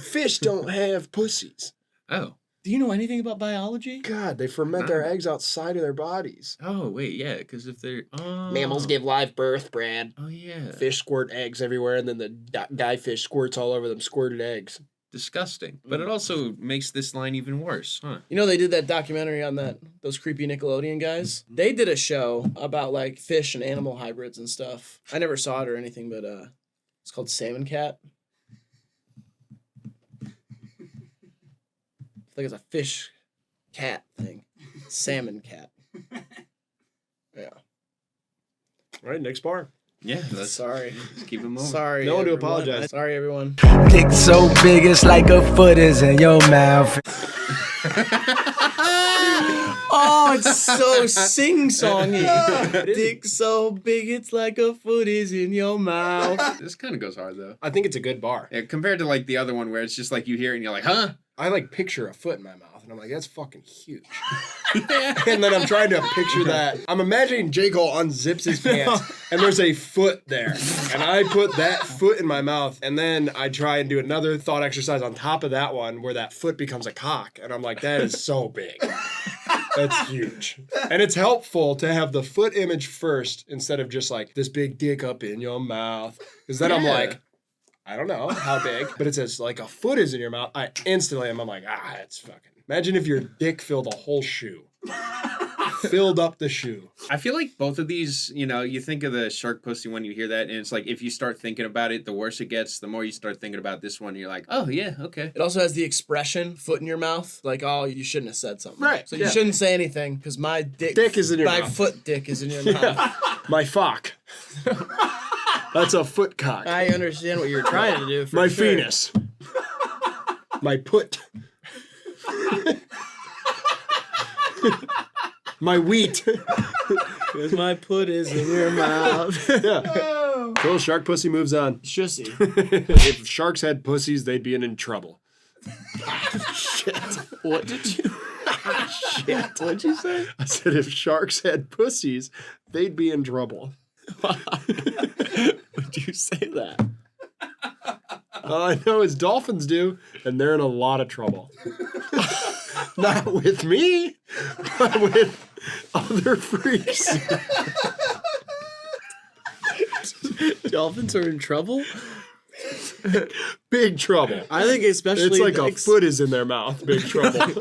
Fish don't have pussies. Oh. Do you know anything about biology? God, they ferment their eggs outside of their bodies. Oh, wait, yeah, because if they're... Oh. Mammals give live birth, Brad. Oh, yeah. Fish squirt eggs everywhere, and then the guy fish squirts all over them squirted eggs. Disgusting. But it also makes this line even worse, huh? You know, they did that documentary on those creepy Nickelodeon guys. They did a show about, like, fish and animal hybrids and stuff. I never saw it or anything, but it's called Salmon Cat. Like it's a fish cat thing. Salmon cat. Yeah. All right, next bar. Yeah, Sorry. Let's keep it moving. Sorry. No one to everyone. apologize. Sorry, everyone. Dick so big it's like a foot is in your mouth. Oh, it's so sing-songy. Dick so big, it's like a foot is in your mouth. This kind of goes hard though. I think it's a good bar. Yeah, compared to like the other one where it's just like you hear it and you're like, huh? I like picture a foot in my mouth, and I'm like, that's fucking huge. And then I'm trying to picture that. I'm imagining J. Cole unzips his pants, and there's a foot there. And I put that foot in my mouth, and then I try and do another thought exercise on top of that one where that foot becomes a cock. And I'm like, that is so big. That's huge. And it's helpful to have the foot image first instead of just like this big dick up in your mouth. Because then I'm like, I don't know how big, but it says like a foot is in your mouth. I instantly am, I'm like, that's fucking. Imagine if your dick filled a whole shoe. Filled up the shoe. I feel like both of these, you know, you think of the shark pussy when you hear that, and it's like if you start thinking about it, the worse it gets. The more you start thinking about this one, you're like, oh yeah, okay. It also has the expression "foot in your mouth," like, oh, you shouldn't have said something. Right, So you yeah. shouldn't say anything because my dick Is in your my mouth. foot dick is in your mouth. My fuck. That's a foot cock. I understand what you're trying to do. For My sure. penis. My put. My wheat. Because my put is in your mouth. Yeah. Cool, shark pussy moves on. Shussy. If sharks had pussies, they'd be in trouble. Shit. What did you? Shit. What'd you say? I said if sharks had pussies, they'd be in trouble. Would you say that? All I know is dolphins do, and they're in a lot of trouble. Not with me, but with other freaks. Dolphins are in trouble? Big trouble. I think especially It's like a foot is in their mouth. Big trouble.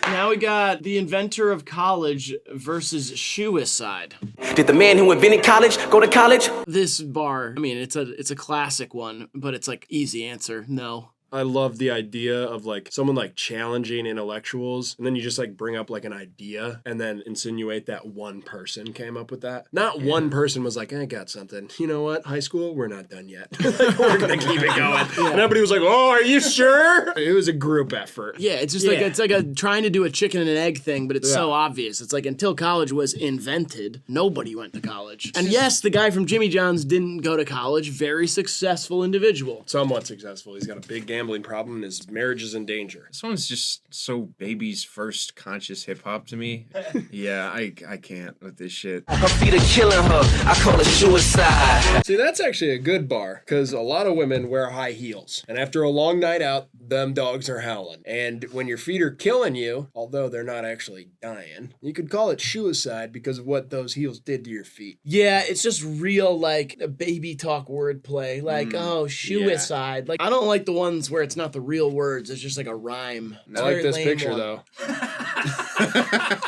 Now we got the inventor of college versus shoeicide. Did the man who invented college go to college? This bar, I mean, it's a classic one, but it's like easy answer. No. I love the idea of like someone like challenging intellectuals, and then you just like bring up like an idea and then insinuate that one person came up with that. Not one person was like, I got something. You know what? High school, we're not done yet. We're gonna keep it going. And everybody was like, oh, are you sure? It was a group effort. Yeah, it's just like it's like a trying to do a chicken and an egg thing, but it's so obvious. It's like until college was invented, nobody went to college. And yes, the guy from Jimmy John's didn't go to college. Very successful individual. Somewhat successful. He's got a big gambling problem and his marriage is in danger. This one's just so baby's first conscious hip hop to me. Yeah, I can't with this shit. Her feet are killing her. I call it suicide. See, that's actually a good bar because a lot of women wear high heels. And after a long night out, them dogs are howling. And when your feet are killing you, although they're not actually dying, you could call it suicide because of what those heels did to your feet. Yeah, it's just real like a baby talk wordplay. Like, oh, shoeicide. Like, I don't like the ones where it's not the real words. It's just like a rhyme. I like this picture though.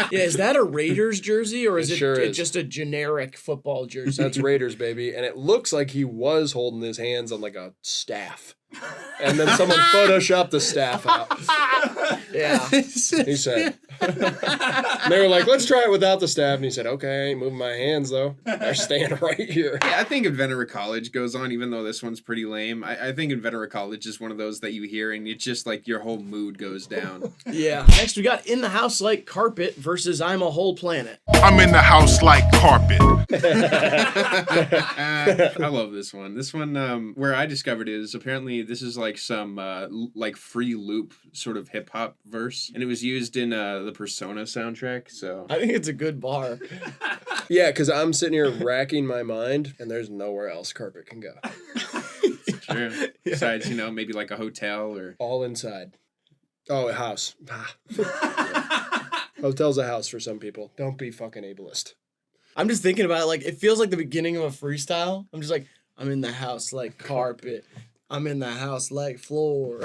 Yeah, is that a Raiders jersey or is it sure is. just a generic football jersey? That's Raiders, baby. And it looks like he was holding his hands on like a staff. And then someone photoshopped the staff out. Yeah. He said. And they were like, let's try it without the staff. And he said, okay, I ain't moving my hands though. They're staying right here. Yeah, I think Inventor of College goes on, even though this one's pretty lame. I think Inventor of College is one of those that you hear and it's just like your whole mood goes down. Yeah. Next, we got In the House Like Carpet versus I'm a Whole Planet. I'm in the house like carpet. I love this one. This one, where I discovered it is apparently this is like some like free loop sort of hip hop verse, and it was used in the Persona soundtrack. So I think it's a good bar. Yeah, because I'm sitting here racking my mind, and there's nowhere else carpet can go. true. Besides, maybe like a hotel or All inside. Oh, a house. Hotel's a house for some people. Don't be fucking ableist. I'm just thinking about it like it feels like the beginning of a freestyle. I'm just like, I'm in the house like carpet. I'm in the house like floor.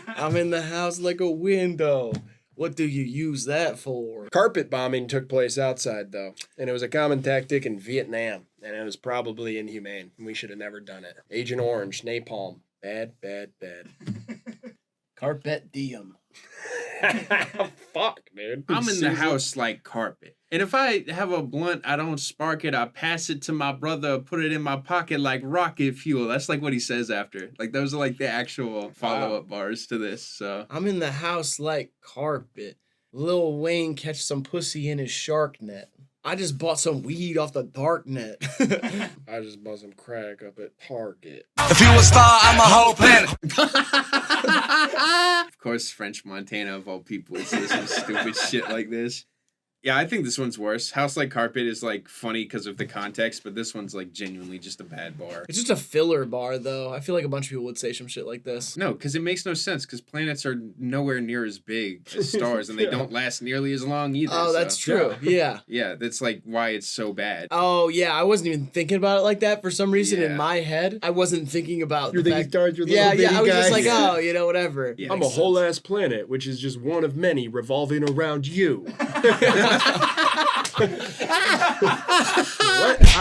I'm in the house like a window. What do you use that for? Carpet bombing took place outside, though, and it was a common tactic in Vietnam, and it was probably inhumane. We should have never done it. Agent Orange, napalm. Bad, bad, bad. Carpet diem. Fuck, dude. I'm in the house like carpet. And if I have a blunt, I don't spark it. I pass it to my brother, put it in my pocket like rocket fuel. That's like what he says after. Like those are like the actual follow-up bars to this. So I'm in the house like carpet. Lil Wayne catch some pussy in his shark net. I just bought some weed off the dark net. I just bought some crack up at Target. If you a star, I'm a whole planet. of course, French Montana of all people would say some stupid shit like this. Yeah, I think this one's worse. House Like Carpet is like funny because of the context, but this one's like genuinely just a bad bar. It's just a filler bar, though. I feel like a bunch of people would say some shit like this. No, because it makes no sense, because planets are nowhere near as big as stars, and they don't last nearly as long either. Oh, that's true. Yeah. Yeah, that's like why it's so bad. Oh, yeah, I wasn't even thinking about it like that. For some reason, in my head, I wasn't thinking about You're the thinking fact... stars, you're Yeah, little yeah, I was bitty just like, guys. oh, you know, whatever. Yeah, I'm a whole ass planet, which is just one of many revolving around you. All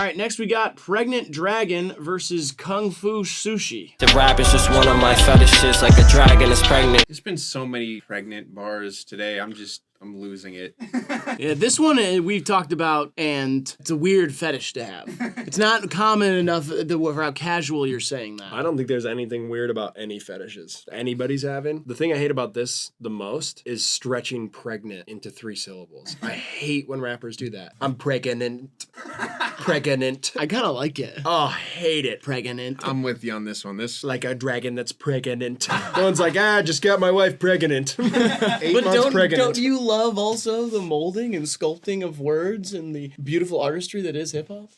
right, next we got Pregnant Dragon versus Kung Fu Sushi. The rap is just one of my fetishes, like a dragon is pregnant. There's been so many pregnant bars today. I'm losing it. Yeah, this one we've talked about, and it's a weird fetish to have. It's not common enough for how casual you're saying that. I don't think there's anything weird about any fetishes anybody's having. The thing I hate about this the most is stretching pregnant into 3 syllables. I hate when rappers do that. I'm pregnant. Pregnant. I kind of like it. Oh, hate it. Pregnant. I'm with you on this one. This Like a dragon that's pregnant. No one's like, just got my wife pregnant. 8 But months pregnant. don't you love also the molding and sculpting of words and the beautiful artistry that is hip hop?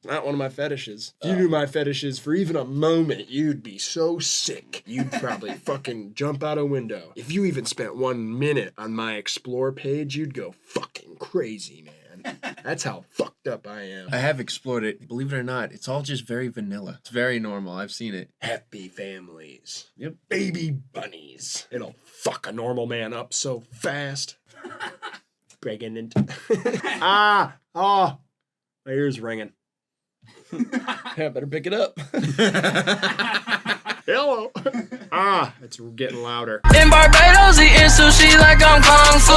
Not one of my fetishes. If you knew my fetishes for even a moment, you'd be so sick. You'd probably fucking jump out a window. If you even spent 1 minute on my explore page, you'd go fucking crazy, man. That's how fucked up I am. I have explored it. Believe it or not, it's all just very vanilla. It's very normal. I've seen it. Happy families. Yep. Baby bunnies. It'll fuck a normal man up so fast. Pregnant. My ear's ringing. Yeah, better pick it up. Hello. It's getting louder. In Barbados, eating sushi like I'm Kung Fu.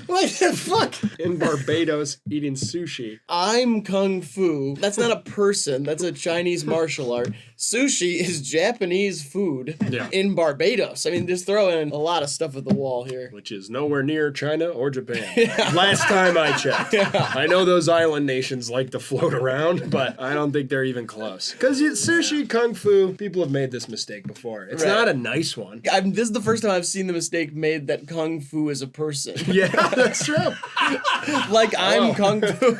What the fuck? In Barbados, eating sushi. I'm Kung Fu. That's not a person. That's a Chinese martial art. Sushi is Japanese food in Barbados. I mean, just throw in a lot of stuff at the wall here. Which is nowhere near China or Japan. Last time I checked. I know those island nations like to float around, but I don't think they're even close. Because sushi, kung fu, people have made this mistake before. It's not a nice one. This is the first time I've seen the mistake made that Kung Fu is a person. Yeah, that's true. Like, I'm Kung Fu.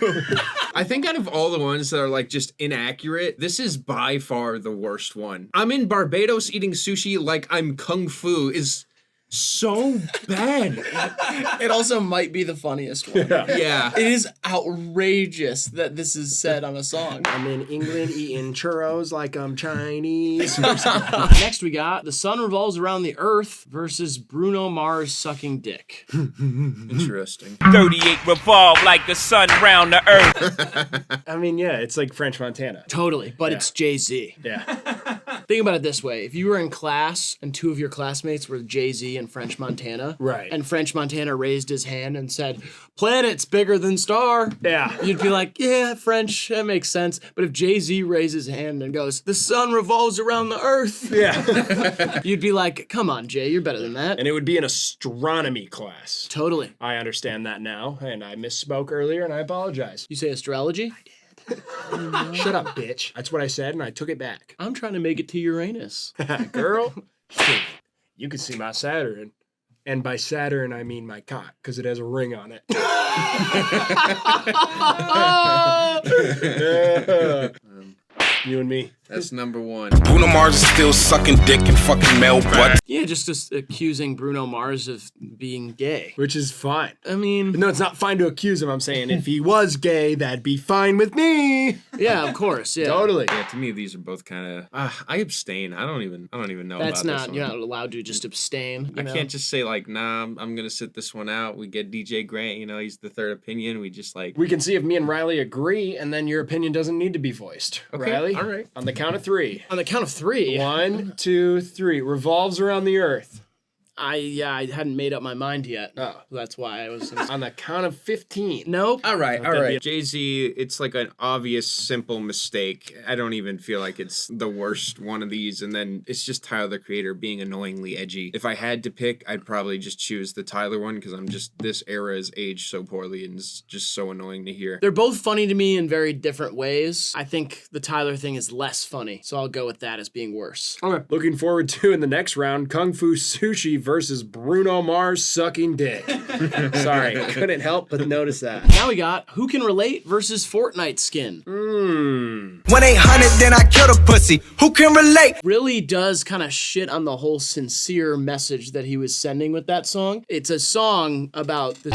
I think out of all the ones that are like just inaccurate, this is by far the worst one. I'm in Barbados eating sushi like I'm Kung Fu is so bad. It also might be the funniest one. Yeah. It is outrageous that this is said on a song. I'm in England eating churros like I'm Chinese. Next we got The Sun Revolves Around the Earth versus Bruno Mars Sucking Dick. Interesting. 38 revolve like the sun round the earth. I mean, yeah, it's like French Montana. Totally, but it's Jay-Z. Yeah. Think about it this way. If you were in class and 2 of your classmates were Jay-Z and French Montana, right, and French Montana raised his hand and said, "Planet's bigger than star," you'd be like, yeah, French, that makes sense. But if Jay-Z raises his hand and goes, "The sun revolves around the earth," you'd be like, come on, Jay, you're better than that. And it would be an astronomy class. Totally. I understand that now, and I misspoke earlier, and I apologize. You say astrology? I did. Shut up, bitch. That's what I said, and I took it back. I'm trying to make it to Uranus. Girl, you can see my Saturn. And by Saturn, I mean my cock, because it has a ring on it. You and me. That's number 1. Bruno Mars is still sucking dick and fucking male butt. Yeah, just accusing Bruno Mars of being gay. Which is fine. I mean... No, it's not fine to accuse him. I'm saying if he was gay, that'd be fine with me. Yeah, of course, yeah. Totally. Yeah, to me, these are both kind of... I abstain. I don't even know That's about not, this one. you're not allowed to just abstain. I can't just say like, nah, I'm going to sit this one out. We get DJ Grant, he's the third opinion. We just like... We can see if me and Riley agree, and then your opinion doesn't need to be voiced. Okay, Riley? all right. On the count of three. On the count of three. 1, 2, 3. Revolves around the earth. I hadn't made up my mind yet. Oh. That's why I was. On the count of 15. Nope. All right. that'd be- Jay-Z, it's like an obvious, simple mistake. I don't even feel like it's the worst one of these. And then it's just Tyler, the Creator, being annoyingly edgy. If I had to pick, I'd probably just choose the Tyler one because this era is aged so poorly and it's just so annoying to hear. They're both funny to me in very different ways. I think the Tyler thing is less funny, so I'll go with that as being worse. Okay. Looking forward to in the next round, Kung Fu Sushi versus Bruno Mars sucking dick. Sorry, couldn't help but notice that. Now we got Who Can Relate versus Fortnite Skin. 1-800, then I kill the pussy. Who can relate? Really does kind of shit on the whole sincere message that he was sending with that song. It's a song about the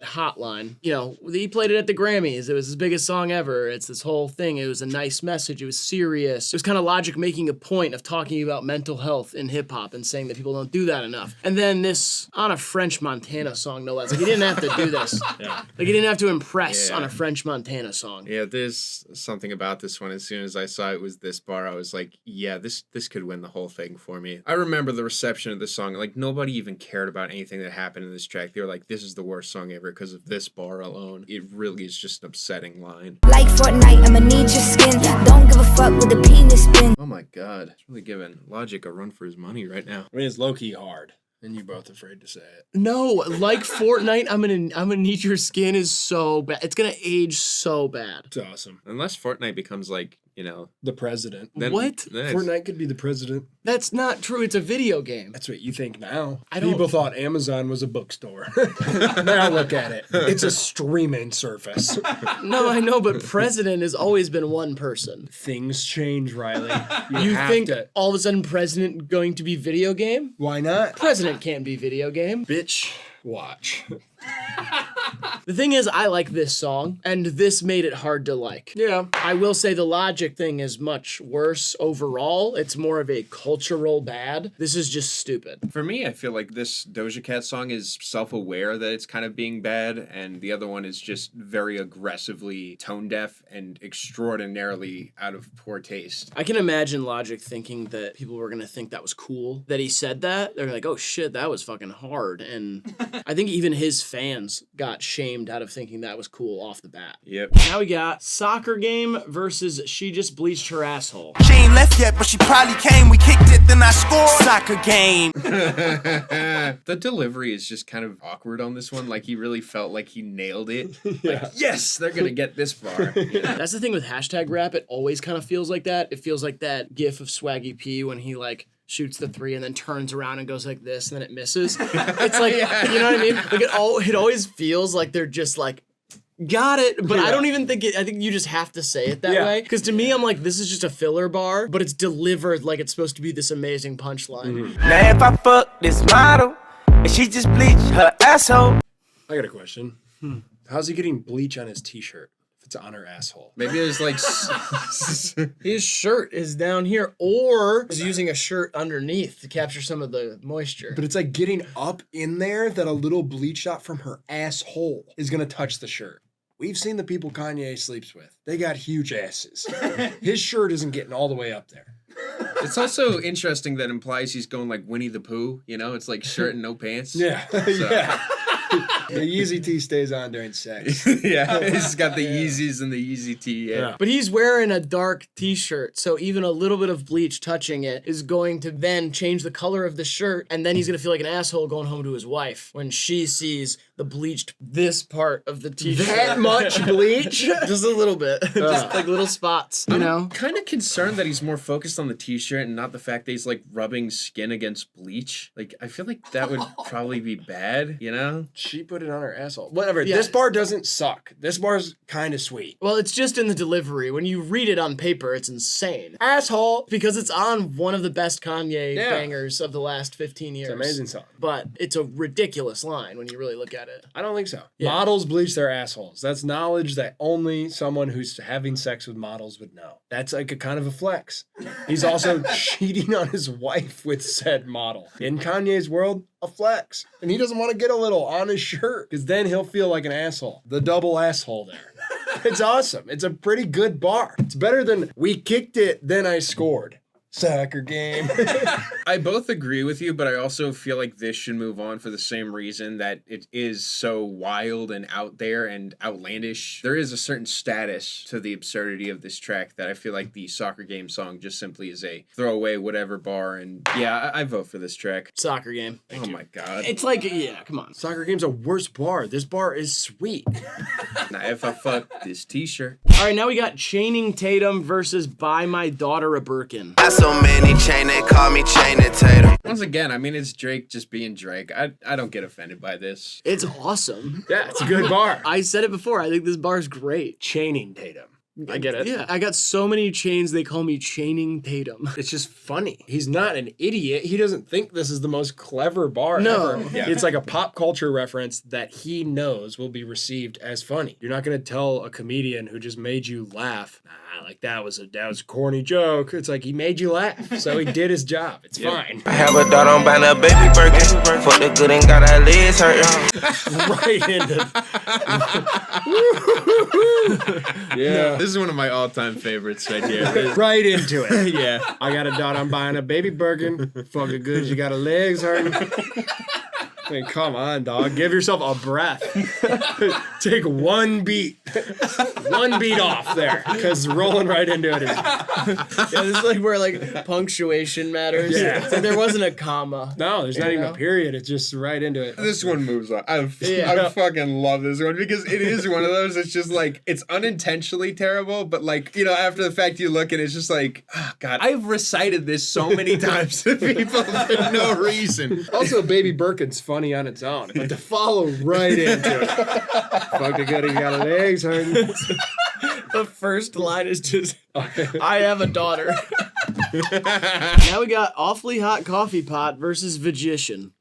hotline. You know, he played it at the Grammys. It was his biggest song ever. It's this whole thing. It was a nice message. It was serious. It was kind of Logic making a point of talking about mental health in hip hop and saying that people don't do that enough. And then this on a French Montana song, no less. Like, he didn't have to do this. Yeah. Like, he didn't have to impress Yeah. on a French Montana song. Yeah, there's something about this one. As soon as I saw it was this bar, I was like, yeah, this could win the whole thing for me. I remember the reception of this song. Like, nobody even cared about anything that happened in this track. They were like, this is the worst song ever because of this bar alone. It really is just an upsetting line. Like Fortnite, I'ma need your skin. Don't give a fuck with the penis spin. Oh my god. It's really giving Logic a run for his money right now. I mean, it's low-key hard. And you're both afraid to say it. No, like Fortnite, I'm gonna need your skin is so bad. It's gonna age so bad. It's awesome. Unless Fortnite becomes like, you know, The president. What? then it's- Fortnite could be the president. That's not true. It's a video game. That's what you think now. I don't- People thought Amazon was a bookstore. Now look at it. It's a streaming service. No, I know, but president has always been one person. Things change, Riley. You have think to. all of a sudden president going to be video game? Why not? President can't be video game. Bitch, watch. The thing is, I like this song, and this made it hard to like. Yeah. I will say the Logic thing is much worse overall. It's more of a cultural bad. This is just stupid. For me, I feel like this Doja Cat song is self-aware that it's kind of being bad, and the other one is just very aggressively tone-deaf and extraordinarily out of poor taste. I can imagine Logic thinking that people were gonna think that was cool, that he said that. They're like, oh shit, that was fucking hard. And I think even his fans got shamed out of thinking that was cool off the bat. Yep. Now we got Soccer Game versus She Just Bleached Her Asshole. She ain't left yet, but she probably came. We kicked it, then I scored. Soccer game. The delivery is just kind of awkward on this one. Like, he really felt like he nailed it. Like, yes, they're gonna get this far. You know? That's the thing with hashtag rap. It always kind of feels like that. It feels like that gif of Swaggy P when he like shoots the three and then turns around and goes like this and then it misses. It's like, you know what I mean? Like it always feels like they're just like, got it. But I don't even think I think you just have to say it that way. Because to me, I'm like, this is just a filler bar, but it's delivered like it's supposed to be this amazing punchline. Now if I fuck this model and she just bleached her asshole. I got a question. How's he getting bleach on his t-shirt if it's on her asshole? Maybe there's like... His shirt is down here, or he's using a shirt underneath to capture some of the moisture. But it's like getting up in there that a little bleach shot from her asshole is going to touch the shirt. We've seen the people Kanye sleeps with. They got huge asses. His shirt isn't getting all the way up there. It's also interesting that implies he's going like Winnie the Pooh, you know? It's like shirt and no pants. Yeah, yeah. The Yeezy tee stays on during sex. Yeah, he's got the Yeezys and the Yeezy tee. Yeah. But he's wearing a dark t-shirt, so even a little bit of bleach touching it is going to then change the color of the shirt, and then he's gonna feel like an asshole going home to his wife when she sees the bleached this part of the t-shirt. That much bleach? Just a little bit. Just like little spots, you know? I'm kind of concerned that he's more focused on the t-shirt and not the fact that he's like rubbing skin against bleach. Like, I feel like that would probably be bad, you know? She put it on her asshole. Whatever. Yeah. This bar doesn't suck. This bar's kind of sweet. Well, it's just in the delivery. When you read it on paper, it's insane. Asshole! Because it's on one of the best Kanye bangers of the last 15 years. It's an amazing song. But it's a ridiculous line when you really look at it. I don't think so. Yeah. Models bleach their assholes. That's knowledge that only someone who's having sex with models would know. That's like a kind of a flex. He's also cheating on his wife with said model. In Kanye's world, a flex. And he doesn't want to get a little on his shirt because then he'll feel like an asshole. The double asshole there. It's awesome. It's a pretty good bar. It's better than we kicked it, then I scored. Soccer game. I both agree with you, but I also feel like this should move on for the same reason that it is so wild and out there and outlandish. There is a certain status to the absurdity of this track that I feel like the soccer game song just simply is a throwaway whatever bar. And yeah, I vote for this track. Soccer game. Oh my God. It's like, yeah, come on. Soccer game's a worse bar. This bar is sweet. Now, if I fuck this t-shirt. All right, now we got Channing Tatum versus Buy My Daughter a Birkin. So many chain, they call me Channing Tatum. Once again, I mean, it's Drake just being Drake. I don't get offended by this. It's awesome. Yeah, it's a good bar. I said it before. I think this bar's great. Channing Tatum. I get it. Yeah, I got so many chains, they call me Channing Tatum. It's just funny. He's not an idiot. He doesn't think this is the most clever bar No. ever. Yeah. It's like a pop culture reference that he knows will be received as funny. You're not going to tell a comedian who just made you laugh, like that was a corny joke. It's like he made you laugh, so he did his job. It's fine. I have a daughter, I'm buying a baby Birkin. Fuck the good and got her legs hurting. Right into yeah. This is one of my all-time favorites right here. Right into it. Yeah. I got a daughter, I'm buying a baby Birkin. Fucking good, you got her legs hurting. I mean, come on, dog. Give yourself a breath. Take one beat. One beat off there. Because rolling right into it is... Yeah, this is like where like punctuation matters. Yeah. It's like there wasn't a comma. No, there's not even a period. It's just right into it. This one moves on. I fucking love this one because it is one of those. It's just like, it's unintentionally terrible, but like, you know, after the fact you look and it's just like, oh God, I've recited this so many times to people for no reason. Also, Baby Birkin's funny on its own, but to follow right into it. Fuck the good, he got legs hurting. The first line is just, I have a daughter. Now we got Awfully Hot Coffee Pot versus Vagician.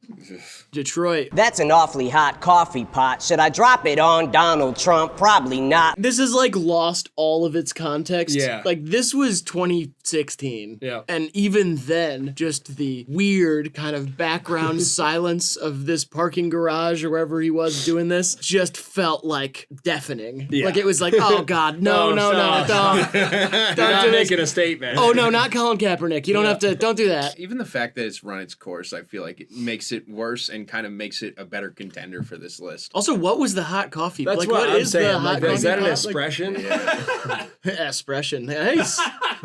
Detroit. That's an awfully hot coffee pot. Should I drop it on Donald Trump? Probably not. This is like lost all of its context. Yeah. Like this was 2016. Yeah. And even then, just the weird kind of background silence of this parking garage or wherever he was doing this just felt like deafening. Yeah. Like it was like, oh God, no, Oh, no, stop. don't You're do not this. making a statement. Oh no, not Colin Kaepernick. You don't have to, don't do that. Even the fact that it's run its course, I feel like it makes it worse and kind of makes it a better contender for this list. Also, what was the hot coffee? That's like, what I'm is the saying. hot Like, is that an coffee pot? expression? Expression. Nice.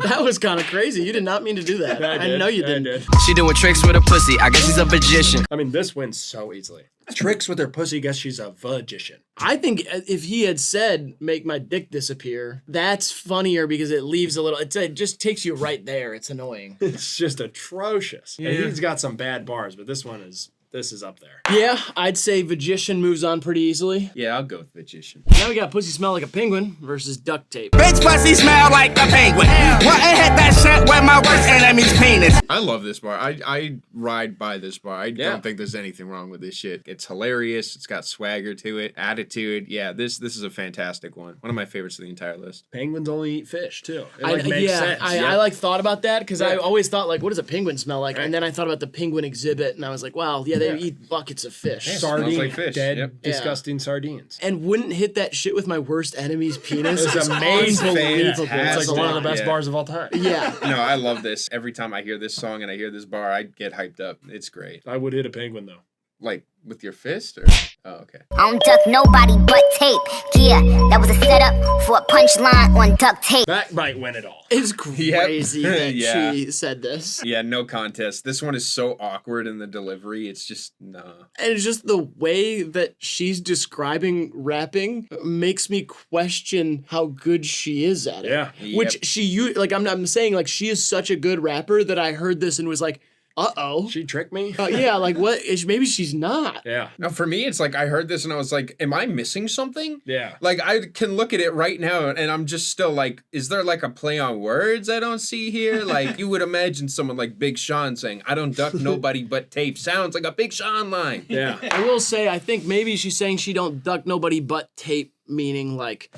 That was kind of crazy. You did not mean to do that. I did. know you I didn't. did. She doing tricks with a pussy. I guess she's a magician. I mean, this wins so easily. Tricks with her pussy, guess she's a vagician. I think if he had said, make my dick disappear, that's funnier because it leaves a little, it just takes you right there. It's annoying. It's just atrocious. Yeah. And he's got some bad bars, but this is up there. Yeah, I'd say Vagician moves on pretty easily. Yeah, I'll go with Magician. Now we got Pussy Smell Like a Penguin versus Duct Tape. Bitch pussy smell like a penguin. Well, I hit that shit with my worst enemy's penis. I love this bar. I ride by this bar. I don't think there's anything wrong with this shit. It's hilarious. It's got swagger to it, attitude. Yeah, this is a fantastic one. One of my favorites of the entire list. Penguins only eat fish, too. It makes sense. I like thought about that because I always thought like, what does a penguin smell like? And then I thought about the penguin exhibit and I was like, wow, yeah, they eat buckets of fish. Sardine, like fish. dead, Yep. disgusting sardines. And wouldn't hit that shit with my worst enemy's penis. It's amazing. unbelievable. It's like one of the best Yeah. bars of all time. Yeah. No, I love this. Every time I hear this song and I hear this bar, I get hyped up. It's great. I would hit a penguin, though. Like, with your fist? Or? Oh, okay. I don't duck nobody but tape. Yeah, that was a setup for a punchline on duct tape. That might win it all. It's crazy that Yeah. she said this. Yeah, no contest. This one is so awkward in the delivery. It's just, nah. And it's just the way that she's describing rapping makes me question how good she is at it. Yeah. Which like I'm saying like she is such a good rapper that I heard this and was like, uh-oh. She tricked me? Yeah, like what? Maybe she's not. Yeah. Now, for me, it's like I heard this and I was like, am I missing something? Yeah. Like, I can look at it right now and I'm just still like, is there like a play on words I don't see here? Like, you would imagine someone like Big Sean saying, I don't duck nobody but tape. Sounds like a Big Sean line. Yeah. I will say, I think maybe she's saying she don't duck nobody but tape, meaning like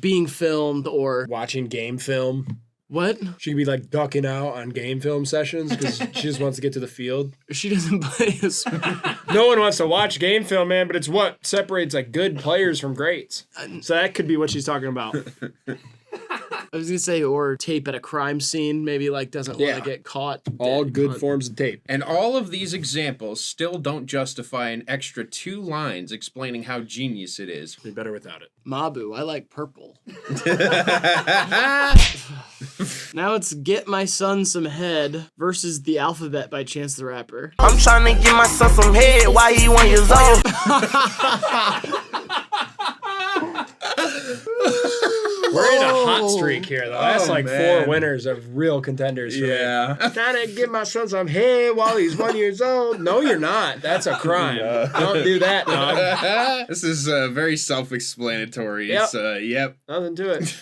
being filmed or... Watching game film. What? She could be like ducking out on game film sessions because she just wants to get to the field. She doesn't play a No one wants to watch game film, man, but it's what separates like good players from greats. So that could be what she's talking about. I was gonna say, or tape at a crime scene, maybe like doesn't want to get caught. All good forms of tape. And all of these examples still don't justify an extra 2 lines explaining how genius it is. Be better without it. Mabu, I like purple. Now it's Get My Son Some Head versus The Alphabet by Chance the Rapper. I'm trying to get my son some head while he 1 years old. We're in a hot streak here, though. That's like 4 winners of real contenders for me. I'm trying to give my son some head while he's 1 year old. No, you're not. That's a crime. Don't do that, dog. This is very self-explanatory. Yep. It's, yep. Nothing to it.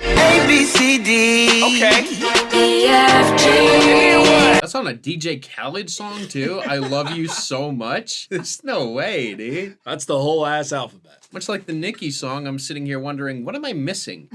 A, B, C, D. Okay. E, F, G. That's on a DJ Khaled song, too. I love you so much. There's no way, dude. That's the whole ass alphabet. Much like the Nicki song, I'm sitting here wondering, what am I missing?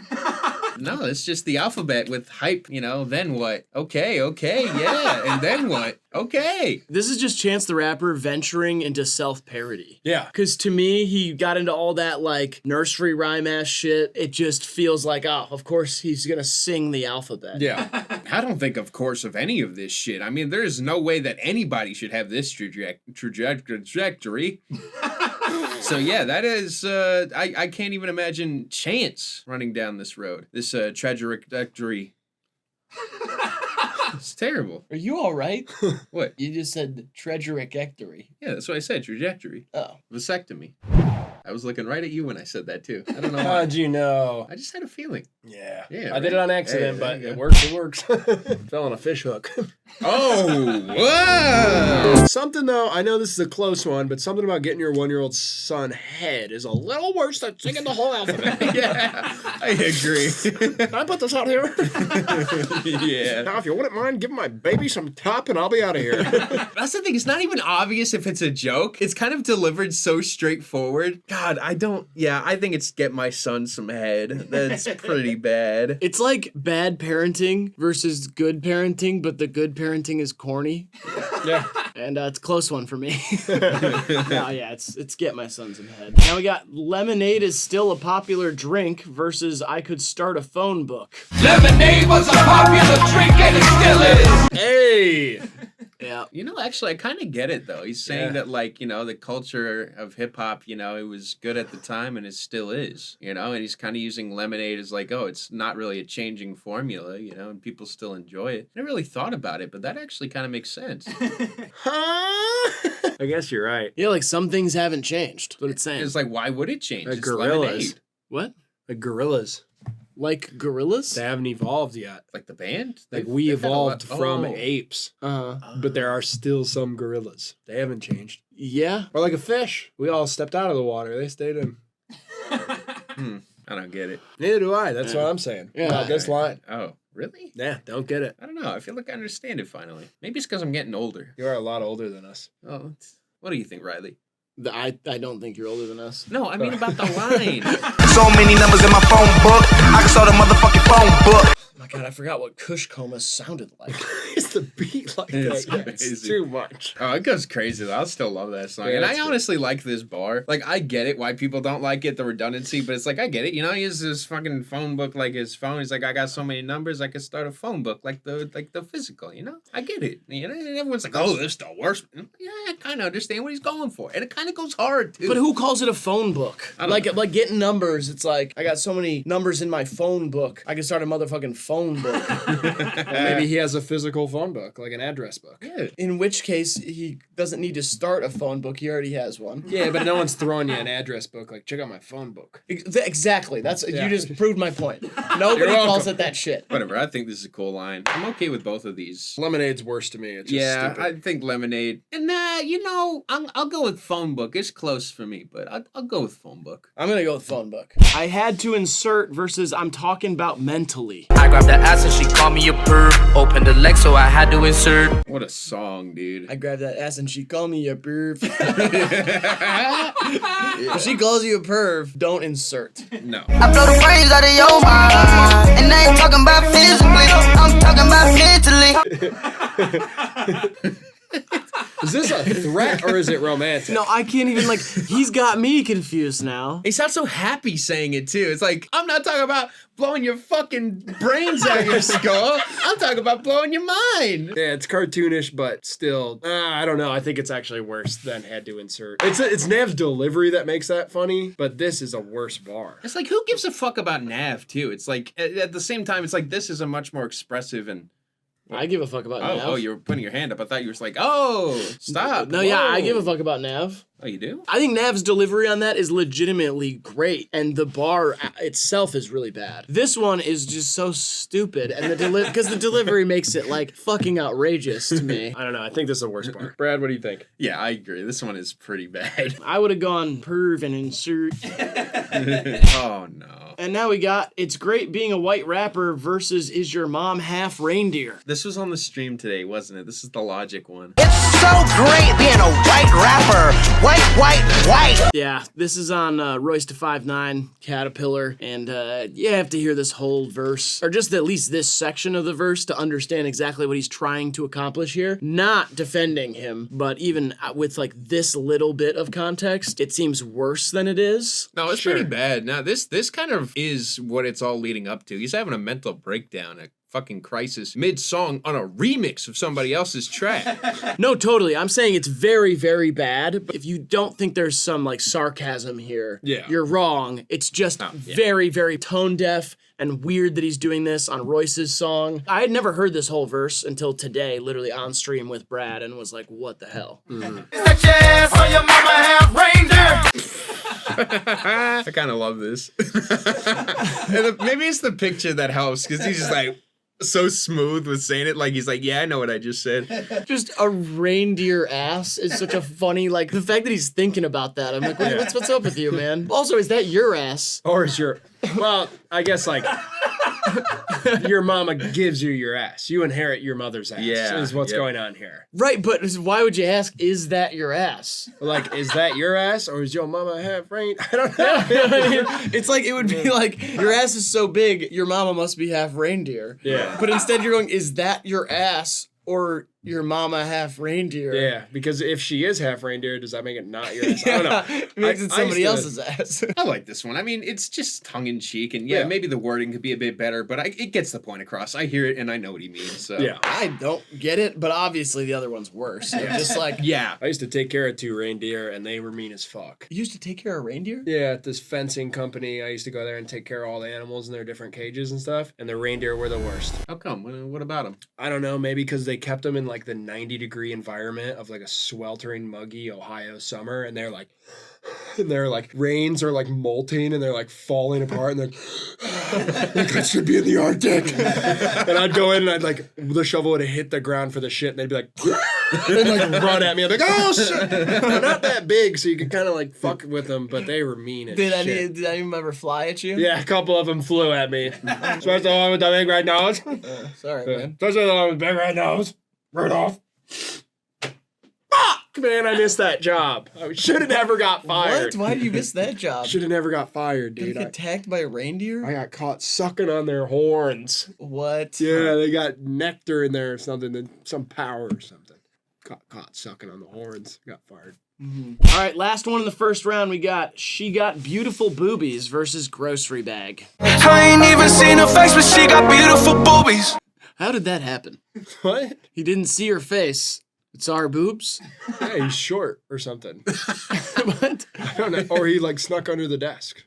No, it's just the alphabet with hype, you know, then what? Okay, yeah, and then what? Okay. This is just Chance the Rapper venturing into self-parody. Yeah. Because to me, he got into all that, like, nursery rhyme-ass shit. It just feels like, oh, of course he's gonna sing the alphabet. Yeah. I don't think, of course, of any of this shit. I mean, there's no way that anybody should have this trajectory. So yeah, that is, I can't even imagine Chance running down this road. This trajectory. It's terrible. Are you all right? What? You just said trajectory. Yeah, that's what I said, trajectory. Oh. Vasectomy. I was looking right at you when I said that too. I don't know why. How'd you know? I just had a feeling. Yeah. Yeah, I did it on accident, Hey, but there you it go. works. It works. Fell on a fish hook. Oh, whoa! Something though, I know this is a close one, but something about getting your 1-year-old son head is a little worse than singing the whole alphabet. Yeah, I agree. Can I put this out here? Yeah. Now, if you wouldn't mind giving my baby some top, and I'll be out of here. That's the thing. It's not even obvious if it's a joke. It's kind of delivered so straightforward. God, I think it's get my son some head. That's pretty bad. It's like bad parenting versus good parenting, but the good parenting is corny. Yeah. And it's a close one for me. No, yeah, it's get my son some head. Now we got lemonade is still a popular drink versus I could start a phone book. Lemonade was a popular drink and it still is. Hey! Yeah. You know, actually, I kind of get it, though. He's saying that, like, you know, the culture of hip-hop, you know, it was good at the time and it still is, you know? And he's kind of using lemonade as, like, oh, it's not really a changing formula, you know? And people still enjoy it. I never really thought about it, but that actually kind of makes sense. I guess you're right. Yeah, like some things haven't changed. What it's saying. It's like, why would it change? Like It's gorillas. lemonade. What? Like gorillas. Like gorillas? They haven't evolved yet. Like the band? Like we They've had a evolved lot- from Oh. apes, Uh-huh. but there are still some gorillas. They haven't changed. Yeah. Or like a fish. We all stepped out of the water. They stayed in. I don't get it. Neither do I. That's what I'm saying. Yeah. About this line. Oh, really? Yeah, don't get it. I don't know. I feel like I understand it finally. Maybe it's because I'm getting older. You are a lot older than us. Oh, what do you think, Riley? I don't think you're older than us. No, I mean about the line. So many numbers in my phone book. I can start a motherfucking phone book. Oh my god, I forgot what Kush Coma sounded like. It's the beat like It's that. It's crazy. too much. Oh, it goes crazy though. I still love that song. Yeah, and that's I good. honestly like this bar. Like, I get it why people don't like it, the redundancy, but it's like, I get it. You know, he uses his fucking phone book like his phone. He's like, I got so many numbers, I could start a phone book like the physical, you know? I get it. You know, and everyone's like, oh, this is the worst. Yeah, I kind of understand what he's going for. And it kind of goes hard, too. But who calls it a phone book? I don't Like know. getting numbers. It's like, I got so many numbers in my phone book. I can start a motherfucking phone book. Maybe he has a physical phone book, like an address book. Yeah. In which case, he doesn't need to start a phone book. He already has one. Yeah, but no one's throwing you an address book. Like, check out my phone book. Exactly. That's Yeah. You just proved my point. Nobody You're welcome. calls it that shit. Whatever. I think this is a cool line. I'm okay with both of these. Lemonade's worse to me. It's just Yeah, stupid. I think lemonade. And you know, I'll go with phone book. It's close for me, but I'll go with phone book. I'm gonna go with phone book. I had to insert versus I'm talking about mentally. I grabbed the ass and she called me a perv. Opened the leg so I had to insert. What a song, dude. I grabbed that ass and she called me a perv. If she calls you a perv, don't insert. No. I blow the brains out of your mind, and I ain't talking about physically, I'm talking about mentally. Is this a threat or is it romantic? No, I can't even, like, he's got me confused now. He sounds so happy saying it too. It's like, I'm not talking about blowing your fucking brains out your skull. I'm talking about blowing your mind. Yeah, it's cartoonish, but still, I don't know. I think it's actually worse than had to insert. It's Nav's delivery that makes that funny, but this is a worse bar. It's like, who gives a fuck about Nav too? It's like, at the same time, it's like, this is a much more expressive and... I give a fuck about Nav. Oh, you were putting your hand up. I thought you were just like, oh, stop. No, yeah, I give a fuck about Nav. Oh, you do? I think Nav's delivery on that is legitimately great, and the bar itself is really bad. This one is just so stupid, and because the delivery makes it like fucking outrageous to me. I don't know. I think this is the worst part. Brad, what do you think? Yeah, I agree. This one is pretty bad. I would have gone perv and insert. Oh no. And now we got It's Great Being a White Rapper versus Is Your Mom Half Reindeer? This was on the stream today, wasn't it? This is the Logic one. It's so great being a white rapper. White, white, white. Yeah, this is on Royce to 5'9", Caterpillar, and you have to hear this whole verse, or just at least this section of the verse to understand exactly what he's trying to accomplish here. Not defending him, but even with like this little bit of context, it seems worse than it is. No, it's pretty bad. Now, this kind of is what it's all leading up to. He's having a mental breakdown, a fucking crisis mid-song on a remix of somebody else's track. No, totally. I'm saying it's very, very bad. But if you don't think there's some like sarcasm here, you're wrong. It's just very, very tone deaf and weird that he's doing this on Royce's song. I had never heard this whole verse until today, literally on stream with Brad, and was like, what the hell? I kind of love this. And maybe it's the picture that helps, because he's just like so smooth with saying it. Like he's like, yeah, I know what I just said. Just a reindeer ass is such a funny, like the fact that he's thinking about that. I'm like, what's up with you, man? Also, is that your ass? Or is your, well, I guess like your mama gives you your ass. You inherit your mother's ass. Yeah, is what's going on here. Right, but why would you ask, is that your ass? Like, is that your ass or is your mama half rain? I don't know. I mean, it's like, it would be like, your ass is so big, your mama must be half reindeer. Yeah. But instead you're going, is that your ass or your mama half reindeer? Yeah, because if she is half reindeer, does that make it not your ass? I don't know. It makes it somebody else's ass. I like this one. I mean, it's just tongue-in-cheek, and maybe the wording could be a bit better, but it gets the point across. I hear it, and I know what he means, so. Yeah. I don't get it, but obviously the other one's worse. So just like, I used to take care of 2 reindeer, and they were mean as fuck. You used to take care of reindeer? Yeah, at this fencing company, I used to go there and take care of all the animals in their different cages and stuff, and the reindeer were the worst. How come? What about them? I don't know, maybe because they kept them in like the 90-degree environment of like a sweltering, muggy Ohio summer, and they're like reins are like molting and they're like falling apart, and they're like, I should be in the Arctic. And I'd go in and I'd like, the shovel would hit the ground for the shit, and they'd be like, and like run at me. I'm like, oh shit. They're not that big, so you could kind of like fuck with them, but they were mean as shit. Did any of them ever fly at you? Yeah, a couple of them flew at me. Especially the one with the big red nose. Sorry, man. Especially the one with the big red nose. Rudolph. Fuck, man, I missed that job. I should have never got fired. What? Why did you miss that job? Should have never got fired, dude. Did you get attacked by a reindeer? I got caught sucking on their horns. What? Yeah, they got nectar in there or something, some power or something. Got caught sucking on the horns. Got fired. All right, last one in the first round. We got She Got Beautiful Boobies versus Grocery Bag. I ain't even seen her face, but she got beautiful boobies. How did that happen? What? He didn't see her face. It saw her boobs? Yeah, he's short or something. What? I don't know. Or he like snuck under the desk.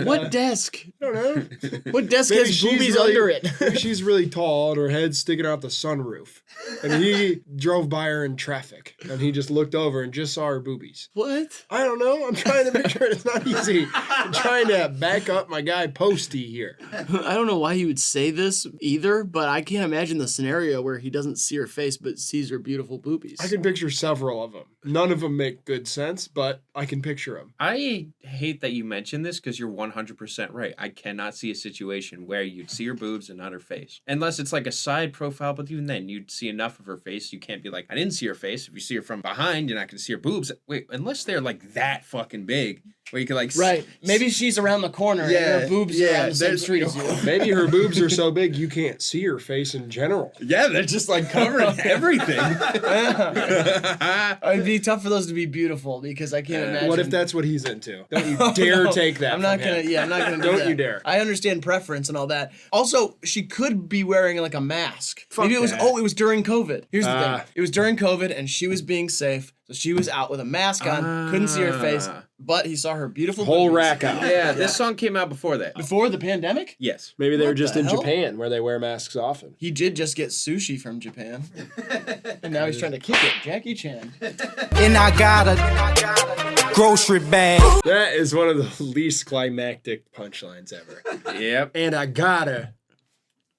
What desk? I don't know. What desk has boobies under it? Maybe she's really tall and her head's sticking out the sunroof. And he drove by her in traffic. And he just looked over and just saw her boobies. What? I don't know. I'm trying to picture it. It's not easy. I'm trying to back up my guy Posty here. I don't know why he would say this either, but I can't imagine the scenario where he doesn't see her face but sees her beautiful boobies. I can picture several of them. None of them make good sense, but I can picture them. I hate that you mentioned this because you're 100% right. I cannot see a situation where you'd see her boobs and not her face. Unless it's like a side profile, but even then, you'd see enough of her face. You can't be like, I didn't see her face. If you see her from behind, you're not going to see her boobs. Wait, unless they're like that fucking big, Where you can like Right. Maybe she's around the corner and her boobs are on the same street as you. Maybe her boobs are so big you can't see her face in general. Yeah, they're just like covering everything. It'd be tough for those to be beautiful because I can't imagine. What if that's what he's into? Don't you dare take that. I'm not gonna. Yeah, I'm not gonna. Do Don't that. you dare. I understand preference and all that. Also, she could be wearing like a mask. Maybe it was. that. Oh, it was during COVID. Here's the thing. It was during COVID, and she was being safe, so she was out with a mask on, couldn't see her face, but he saw her beautiful Whole boobies. rack out. Yeah, this song came out before that. Before the pandemic. Yes. Maybe they were What just the in hell? Japan where they wear masks often. He did just get sushi from Japan, and now he's trying to kick it. Jackie Chan. And I got a grocery bag. That is one of the least climactic punchlines ever. Yep. And I got a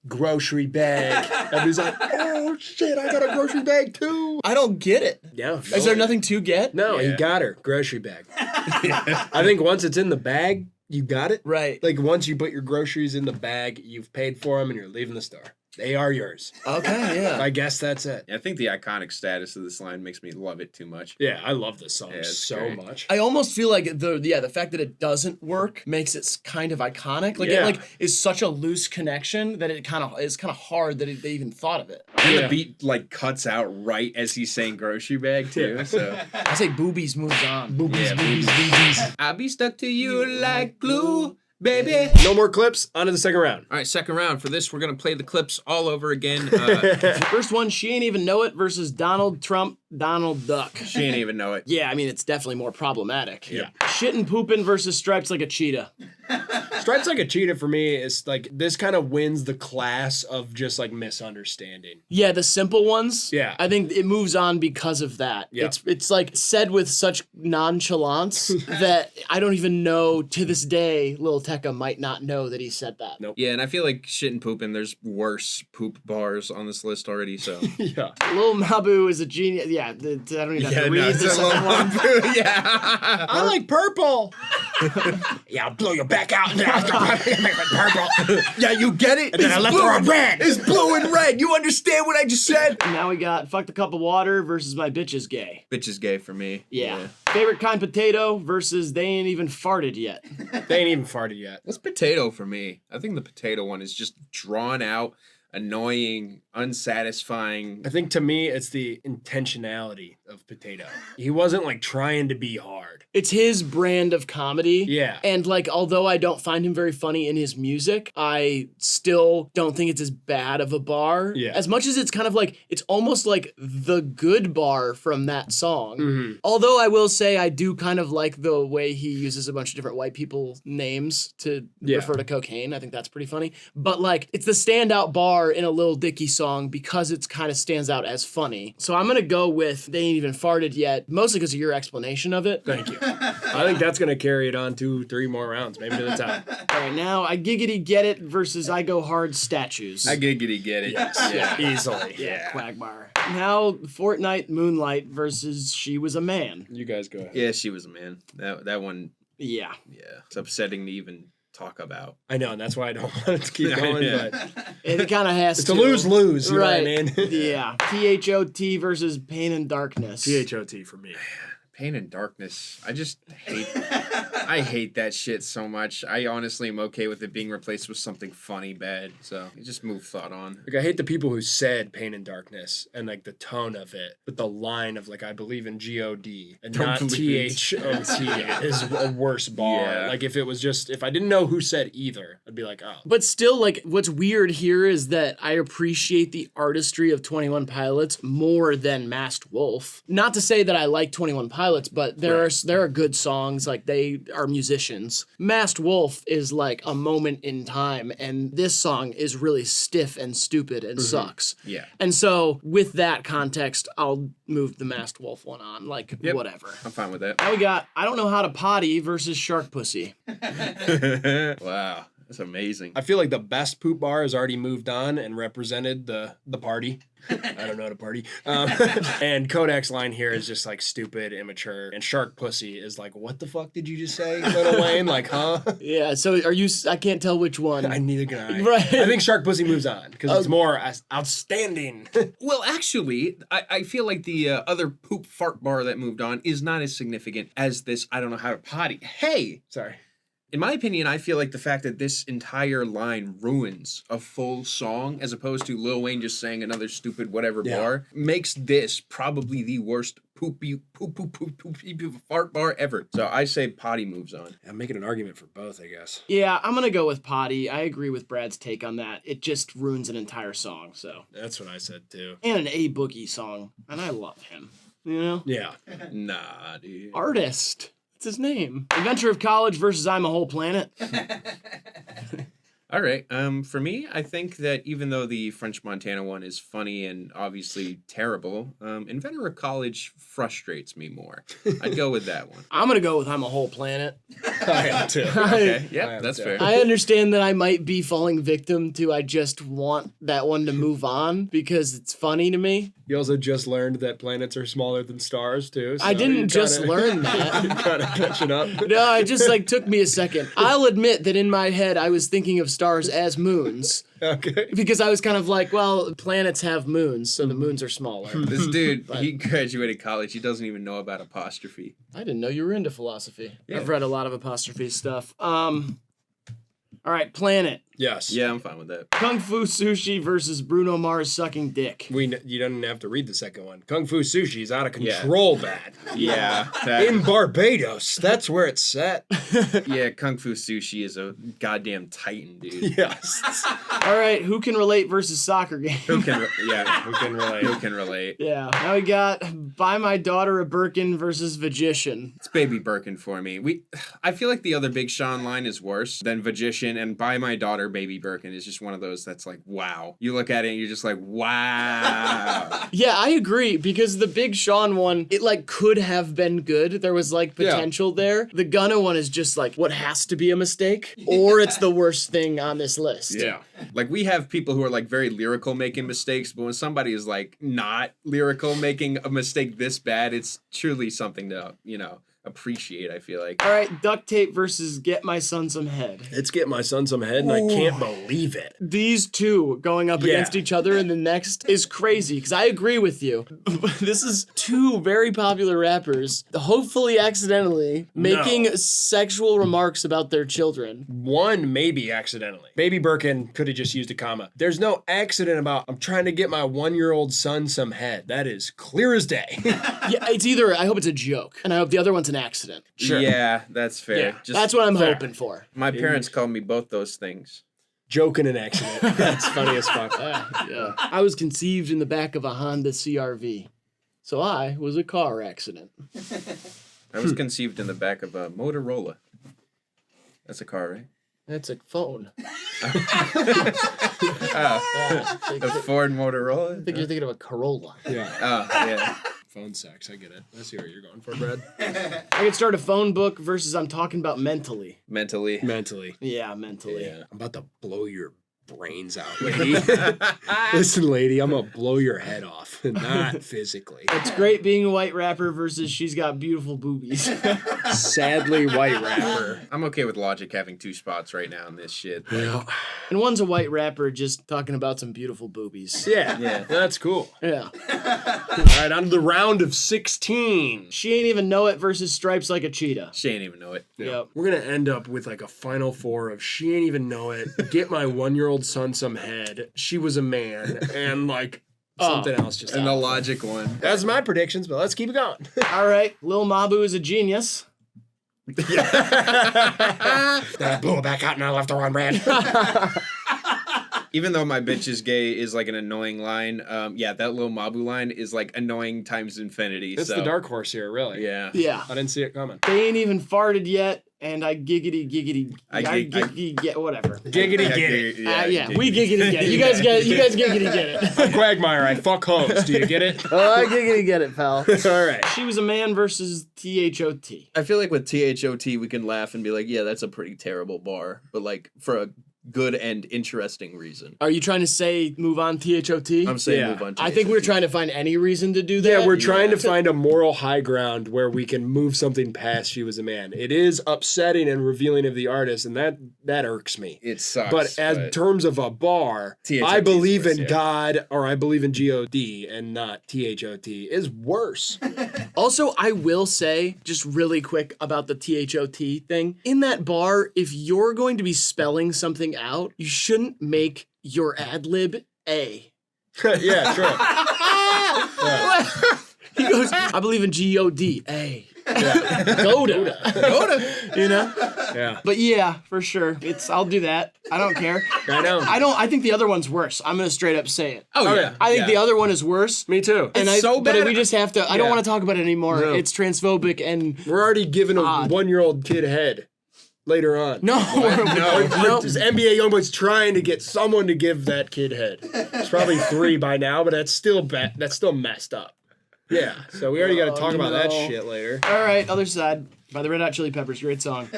grocery bag. And he's like, oh shit, I got a grocery bag too. I don't get it. Yeah. Is there nothing to get? No, Yeah. he got her. Grocery bag. I think once it's in the bag, you got it. Right. Like once you put your groceries in the bag, you've paid for them and you're leaving the store. They are yours. Okay, yeah. I guess that's it. I think the iconic status of this line makes me love it too much. Yeah, I love this song Yeah, it's so great. much. I almost feel like the fact that it doesn't work makes it kind of iconic. Like Yeah. it is such a loose connection that it's kind of hard that they even thought of it. And the beat like cuts out right as he's saying grocery bag too. So I say boobies moves on. yeah, boobies. I'll be stuck to you like glue, baby. No more clips. On to the second round. All right, second round. For this, we're gonna play the clips all over again. First one, She Ain't Even Know It versus Donald Trump, Donald Duck. She ain't even know it. Yeah, I mean, it's definitely more problematic. Yeah. Shittin' Poopin' versus Stripes Like a Cheetah. Stripes Like a Cheetah for me is like this kind of wins the class of just like misunderstanding. Yeah, the simple ones. Yeah. I think it moves on because of that. Yeah. It's like said with such nonchalance that I don't even know to this day Lil Tecca might not know that he said that. Nope. Yeah, and I feel like shit and pooping. There's worse poop bars on this list already. So Yeah. Lil Mabu is a genius. Yeah, I don't even have to read the second one. Yeah. I like purple. Yeah, I'll blow your back out and then I'll make it purple. Yeah, you get it? And then I left her on red. It's blue and red. You understand what I just said? Now we got Fucked a Cup of Water versus My Bitch is Gay. Bitch is gay for me. Yeah. Favorite Kind Potato versus They Ain't Even Farted Yet. They ain't even farted yet. That's potato for me. I think the potato one is just drawn out, annoying, unsatisfying. I think to me, it's the intentionality of Potato. He wasn't like trying to be hard. It's his brand of comedy. Yeah. And like, although I don't find him very funny in his music, I still don't think it's as bad of a bar. Yeah. As much as it's kind of like, it's almost like the good bar from that song. Mm-hmm. Although I will say I do kind of like the way he uses a bunch of different white people names to refer to cocaine. I think that's pretty funny. But like, it's the standout bar in a Lil Dicky song because it's kind of stands out as funny. So I'm gonna go with They Ain't Even Farted Yet, mostly because of your explanation of it. Thank you. I think that's going to carry it on 2-3 more rounds, maybe to the top. All right, now I Giggity Get It versus I Go Hard Statues. I giggity get it. Yeah, easily. Yeah, Quagmire. Now Fortnite Moonlight versus She Was a Man. You guys go ahead. Yeah, she was a man. That one, Yeah. yeah. It's upsetting to even talk about. I know, and that's why I don't want it to keep going, Yeah. but It kind of has it's to. a lose-lose, you Right. know what I mean? Yeah. THOT versus Pain and Darkness. THOT for me. Pain and darkness. I just hate. I hate that shit so much. I honestly am okay with it being replaced with something funny bad. So you just move thought on. Like, I hate the people who said pain and darkness and like the tone of it, but the line of like, I believe in G-O-D and Don't not believe in T-H-O-T is a worse bar. Yeah. Like if it was just, if I didn't know who said either, I'd be like, oh. But still, like, what's weird here is that I appreciate the artistry of 21 Pilots more than Masked Wolf. Not to say that I like 21 Pilots, but there are good songs. Like, they are musicians. Masked Wolf is like a moment in time, and this song is really stiff and stupid and sucks. Yeah. And so, with that context, I'll move the Masked Wolf one on. Like, whatever. I'm fine with that. Now we got I Don't Know How to Potty versus Shark Pussy. Wow. That's amazing. I feel like the best poop bar has already moved on and represented the party. I don't know how to party. And Kodak's line here is just like stupid, immature, and Shark Pussy is like, what the fuck did you just say, Lil Wayne? Like, huh? Yeah, so are you, I can't tell which one. Neither can I. Right. I think Shark Pussy moves on because it's more outstanding. Well, actually, I feel like the other poop fart bar that moved on is not as significant as this I don't know how to potty. Hey! Sorry. In my opinion, I feel like the fact that this entire line ruins a full song as opposed to Lil Wayne just saying another stupid whatever bar makes this probably the worst poopy fart bar ever. So I say potty moves on. I'm making an argument for both, I guess. Yeah, I'm gonna go with potty. I agree with Brad's take on that. It just ruins an entire song, so. That's what I said too. And an A Boogie song, and I love him, you know? Yeah. Nah, dude. Artist. It's his name. Adventure of College versus I'm a Whole Planet. All right. For me, I think that even though the French Montana one is funny and obviously terrible, Inventor of College frustrates me more. I'd go with that one. I'm gonna go with I'm a Whole Planet. I am too. Okay. Yeah, that's fair. I understand that I might be falling victim to I just want that one to move on because it's funny to me. You also just learned that planets are smaller than stars too. So I didn't just learn that. You're kind of catching up. No, it just like took me a second. I'll admit that in my head I was thinking of stars as moons. Okay. Because I was kind of like, well, planets have moons, so the moons are smaller. This dude, he graduated college. He doesn't even know about apostrophe. I didn't know you were into philosophy. Yeah. I've read a lot of apostrophe stuff. All right, Planet. Yes. Yeah, I'm fine with that. Kung Fu Sushi versus Bruno Mars sucking dick. You don't have to read the second one. Kung Fu Sushi is out of control bad. Yeah. In Barbados. That's where it's set. Yeah, Kung Fu Sushi is a goddamn titan, dude. Yes. All right, Who Can Relate versus Soccer Game. Who can relate? Who can relate? Yeah. Now we got Buy My Daughter a Birkin versus Vagician. It's Baby Birkin for me. I feel like the other Big Sean line is worse than Vagician, and Buy My Daughter Baby Birkin is just one of those that's like, wow. You look at it and you're just like, wow. Yeah, I agree, because the Big Sean one, it like could have been good. There was like potential there. The Gunna one is just like what has to be a mistake, or it's the worst thing on this list. Yeah. Like we have people who are like very lyrical making mistakes, but when somebody is like not lyrical making a mistake this bad, it's truly something to, appreciate, I feel like. All right, Duct Tape versus Get My Son Some Head. It's Get My Son Some Head, and I can't believe it. These two going up against each other in the next is crazy, because I agree with you. This is two very popular rappers, hopefully accidentally, making sexual remarks about their children. One, maybe accidentally. Baby Birkin could have just used a comma. There's no accident about, I'm trying to get my 1-year-old son some head. That is clear as day. Yeah, it's either, I hope it's a joke, and I hope the other one's an accident. Sure. Yeah, that's fair. Yeah, that's what I'm hoping for. My parents called me both those things. Joke and an accident. That's funny as fuck. Yeah. I was conceived in the back of a Honda CR-V, so I was a car accident. I was conceived in the back of a Motorola. That's a car, right? That's a phone. A Ford Motorola? I think you're thinking of a Corolla. Yeah. Yeah. Phone sex, I get it. I see what you're going for, Brad. I could start a phone book versus I'm talking about mentally. Mentally. Yeah, mentally. Yeah. I'm about to blow your brains out, lady. Listen, lady, I'm gonna blow your head off, not physically. It's great being a white rapper versus she's got beautiful boobies. Sadly, white rapper. I'm okay with Logic having 2 spots right now in this shit. Yeah. And one's a white rapper just talking about some beautiful boobies. Yeah. That's cool. Yeah. All right, on to the round of 16. She Ain't Even Know It versus Stripes Like a Cheetah. She ain't even know it. Yep. We're gonna end up with like a final 4 of She Ain't Even Know It, Get My 1-year-old Son Some Head, She Was a Man, and like something else just And the Logic one. That's my predictions, but let's keep it going. All right, Lil Mabu is a genius. Then I blew it back out and I left the wrong brand. Even though My Bitch Is Gay is like an annoying line, that Lil Mabu line is like annoying times infinity. It's the dark horse here, really. Yeah. Yeah. I didn't see it coming. They Ain't Even Farted Yet and I giggity, get whatever. Giggity get it. Yeah, we giggity get it. You guys giggity get it. I'm Quagmire, I fuck hoes. Do you get it? Oh, I giggity get it, pal. All right. She was a man versus THOT. I feel like with THOT, we can laugh and be like, yeah, that's a pretty terrible bar. But like for a good and interesting reason. Are you trying to say move on THOT? I'm saying move on THOT. I think we're trying to find any reason to do that. Yeah, we're trying to find a moral high ground where we can move something past she was a man. It is upsetting and revealing of the artist, and that irks me. It sucks. But as terms of a bar, I believe in God or I believe in G-O-D and not T-H-O-T is worse. Also, I will say, just really quick about the THOT thing. In that bar, if you're going to be spelling something out, you shouldn't make your ad lib A. Yeah, true. Yeah. He goes, I believe in G-O-D, A. Yeah. Goda. You know? Yeah. But yeah, for sure. I'll do that. I don't care. I know. I think the other one's worse. I'm gonna straight up say it. Oh yeah. I think the other one is worse. Me too. And It's so bad. But we just have to, I don't want to talk about it anymore. No. It's transphobic and We're already giving a odd. 1-year-old kid head later on. No. This NBA Youngboy's trying to get someone to give that kid head. It's probably 3 by now, but that's still bad. That's still messed up. Yeah, so we already got to talk about that shit later. All right, Other Side by the Red Hot Chili Peppers. Great song.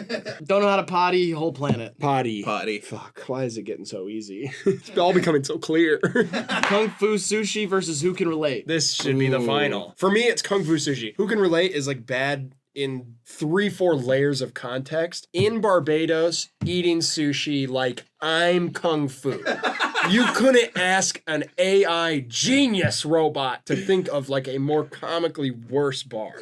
Don't know how to potty, whole planet. Potty. Fuck, why is it getting so easy? It's all becoming so clear. Kung Fu Sushi versus Who Can Relate. This should be the final. For me, it's Kung Fu Sushi. Who Can Relate is like bad in 3-4 layers of context. In Barbados, eating sushi like I'm Kung Fu. You couldn't ask an AI genius robot to think of like a more comically worse bar.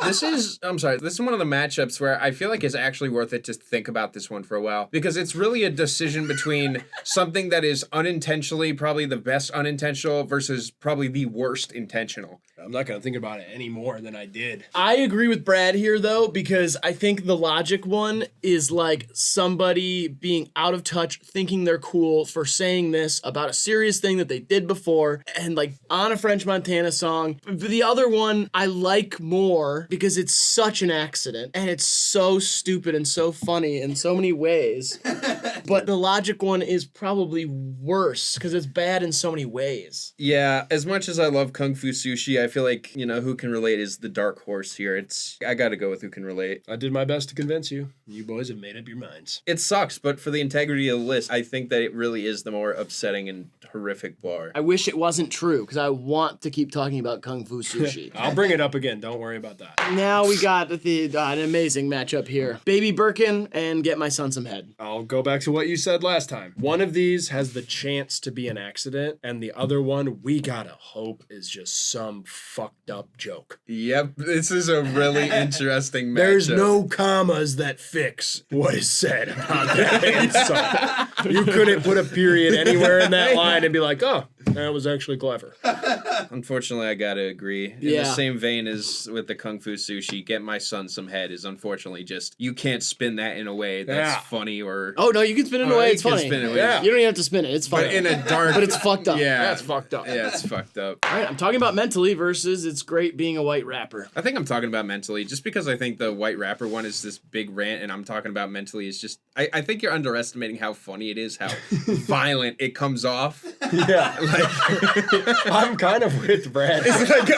This is one of the matchups where I feel like it's actually worth it to think about this one for a while, because it's really a decision between something that is unintentionally probably the best unintentional versus probably the worst intentional. I'm not going to think about it any more than I did. I agree with Brad here, though, because I think the logic one is like somebody being out of touch, thinking they're cool for saying this about a serious thing that they did before, and like on a French Montana song. The other one I like more because it's such an accident, and it's so stupid and so funny in so many ways. But the logic one is probably worse because it's bad in so many ways. Yeah, as much as I love Kung Fu Sushi, I feel like, Who Can Relate is the dark horse here. I gotta go with Who Can Relate. I did my best to convince you. You boys have made up your minds. It sucks, but for the integrity of the list, I think that it really is the more upsetting and horrific bar. I wish it wasn't true because I want to keep talking about Kung Fu Sushi. I'll bring it up again. Don't worry about that. Now we got an amazing matchup here. Baby Birkin and Get My Son Some Head. I'll go back to what you said last time. One of these has the chance to be an accident, and the other one, we gotta hope, is just some fucked up joke. Yep, this is a really interesting matchup. There's no commas that fix what is said about that. So you couldn't put a period anywhere in that line and be like, oh, that was actually clever. Unfortunately, I gotta agree. In the same vein as with the Kung Fu Sushi, Get My Son Some Head is unfortunately just, you can't spin that in a way that's funny or... Oh, no, you can spin it in a way it's funny. Spin it You don't even have to spin it. It's funny. But in a dark... But it's fucked up. Yeah. That's fucked up. Yeah, it's fucked up. All right, I'm talking about mentally versus it's great being a white rapper. I think I'm talking about mentally, just because I think the white rapper one is this big rant, and I'm talking about mentally is just... I think you're underestimating how funny it is, how violent it comes off. Yeah. I'm kind of with Brad. It's like,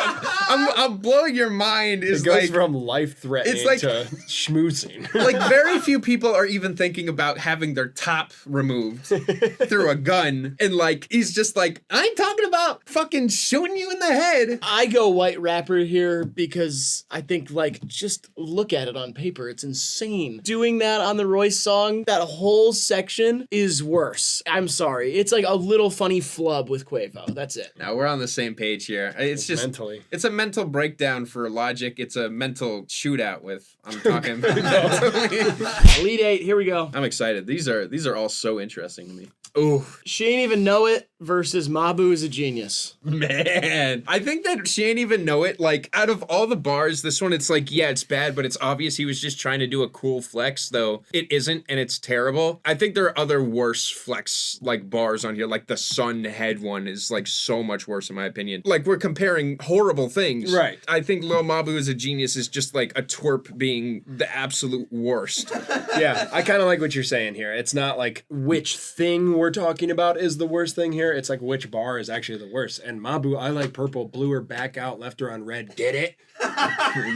I'm blowing your mind. It goes from life-threatening to schmoozing. Like, very few people are even thinking about having their top removed through a gun. And, like, he's just like, I'm talking about fucking shooting you in the head. I go white rapper here because I think, like, just look at it on paper. It's insane. Doing that on the Royce song, that whole section is worse. I'm sorry. It's like a little funny flub with Quavo. That's it. Now, we're on the same page here. It's just... mentally. It's a mental breakdown for Logic. It's a mental shootout with... I'm talking about mentally. Elite 8, here we go. I'm excited. These are all so interesting to me. Ooh. She ain't even know it. versus Mabu is a genius. Man, I think that she ain't even know it. Like, out of all the bars, this one, it's like, yeah, it's bad, but it's obvious he was just trying to do a cool flex, though it isn't, and it's terrible. I think there are other worse flex, like, bars on here. Like, the sun head one is, like, so much worse, in my opinion. Like, we're comparing horrible things. Right. I think Lil Mabu is a genius is just, like, a twerp being the absolute worst. Yeah, I kind of like what you're saying here. It's not like which thing we're talking about is the worst thing here. It's like which bar is actually the worst. And Mabu, I like purple, blew her back out, left her on red. Get it?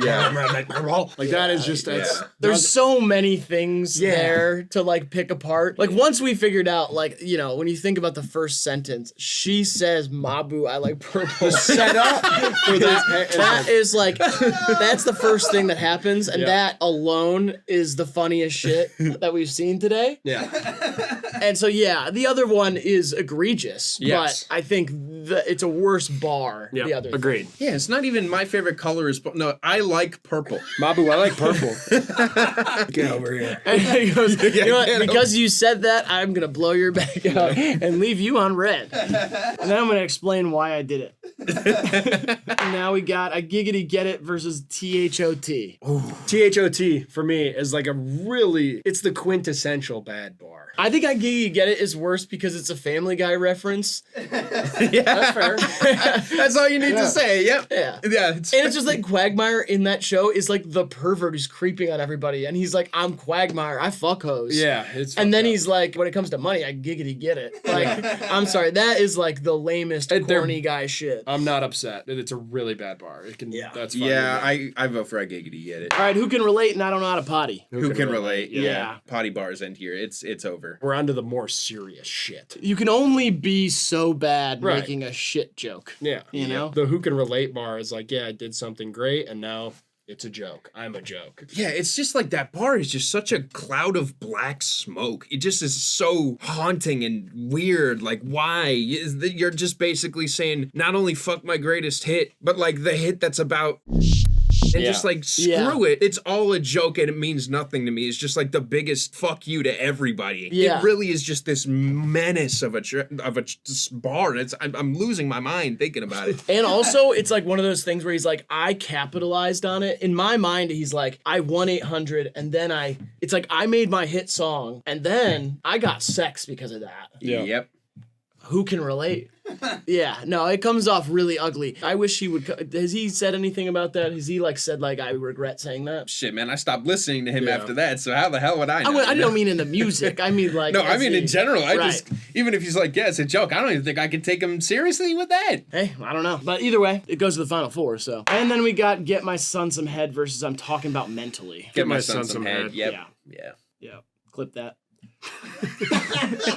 Yeah. Like purple. Like that is just, There's so many things there to like pick apart. Like once we figured out, like, you know, when you think about the first sentence, she says, Mabu, I like purple. Set up for that is like, that's the first thing that happens. And that alone is the funniest shit that we've seen today. Yeah. And so, yeah, the other one is egregious, Yes. but I think it's a worse bar. Yeah, The other agreed. Yeah, it's not even my favorite color is, no, I like purple. Mabu, I like purple. Get over here. And he goes, you know what? Because you said that, I'm going to blow your back out and leave you on red. And then I'm going to explain why I did it. Now we got a giggity get it versus THOT. THOT for me is like it's the quintessential bad bar. I think I giggity get it is worse because it's a Family Guy reference. Yeah, that's fair. That's all you need to say. Yep. Yeah. Yeah. And it's just like Quagmire in that show is like the pervert who's creeping on everybody. And he's like, I'm Quagmire. I fuck hoes. Yeah. It's and then he's like, when it comes to money, I giggity get it. Like, I'm sorry. That is like the lamest, corny guy shit. I'm not upset. It's a really bad bar. It can. Yeah. That's fine. Yeah, I vote for I giggity get it. All right, who can relate and I don't know how to potty? Who can relate? Yeah. Potty bars end here. It's over. We're on to the more serious shit. You can only be so bad Right. making a shit joke. Yeah. You know? The who can relate bar is like, yeah, I did something great and now it's a joke. I'm a joke. Yeah, it's just like that bar is just such a cloud of black smoke. It just is so haunting and weird. Like, why? You're just basically saying, not only fuck my greatest hit, but like the hit that's about... And just like, screw it. It's all a joke and it means nothing to me. It's just like the biggest fuck you to everybody. Yeah. It really is just this menace of a bar. I'm losing my mind thinking about it. And also, it's like one of those things where he's like, I capitalized on it. In my mind, he's like, I won 800 and then it's like I made my hit song and then I got sex because of that. Yeah. Yep. Who can relate? Yeah, no, it comes off really ugly. I wish he would. Has he said anything about that? Has he like said like I regret saying that? Shit, man, I stopped listening to him after that. So how the hell would I know? I don't mean in the music. I mean like. No, I mean in general. I Right. just even if he's like, yeah, it's a joke. I don't even think I could take him seriously with that. Hey, I don't know. But either way, it goes to the final four. So, and then we got Get My Son Some Head versus I'm Talking About Mentally. Get my son some head. Yep. Yeah. Clip that.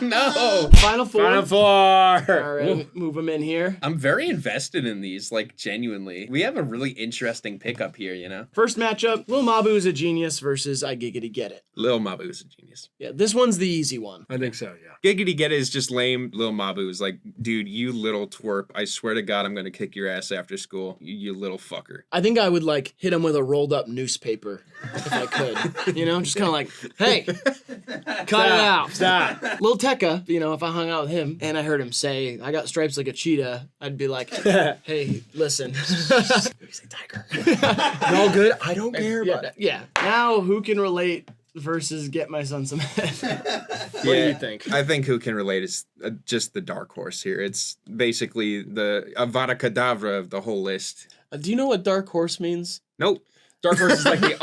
No. Final four. Final four. All right, move them in here. I'm very invested in these, like, genuinely. We have a really interesting pickup here, you know? First matchup, Lil Mabu is a genius versus I Giggity Get It. Lil Mabu is a genius. Yeah, this one's the easy one. I think so, yeah. Giggity Get It is just lame. Lil Mabu is like, dude, you little twerp. I swear to God, I'm going to kick your ass after school. You little fucker. I think I would like hit him with a rolled up newspaper if I could. You know, just kind of like, hey, cut it out. Stop. Lil Tekka, you know, if I hung out with him and I heard him say, I got stripes like a cheetah, I'd be like, hey, listen. You say tiger. No good. I don't care about it. Yeah. Now, who can relate versus Get My Son Some Head? What do you think? I think who can relate is just the dark horse here. It's basically the Avada Kedavra of the whole list. Do you know what dark horse means? Nope. Dark horse is like the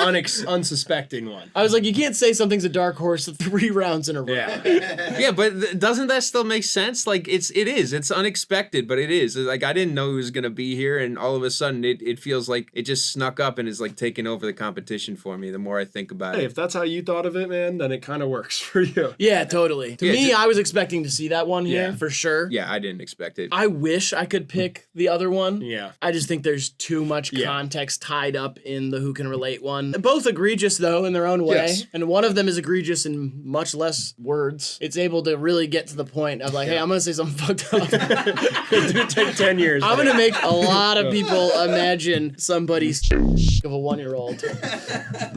unsuspecting one. I was like, you can't say something's a dark horse 3 rounds in a row. Yeah. Yeah, but doesn't that still make sense? Like, it is. It's unexpected, but it is. Like, I didn't know he was going to be here, and all of a sudden, it feels like it just snuck up and is, like, taking over the competition for me the more I think about Hey, it. if that's how you thought of it, man, then it kind of works for you. Yeah, totally. To me, I was expecting to see that one here, for sure. Yeah, I didn't expect it. I wish I could pick the other one. Yeah. I just think there's too much context tied up in the Who Can Relate one. Both egregious though in their own way, and one of them is egregious in much less words. It's able to really get to the point of like, hey, I'm gonna say something fucked up. It take 10 years. I'm gonna make a lot of people imagine somebody's of a 1-year-old.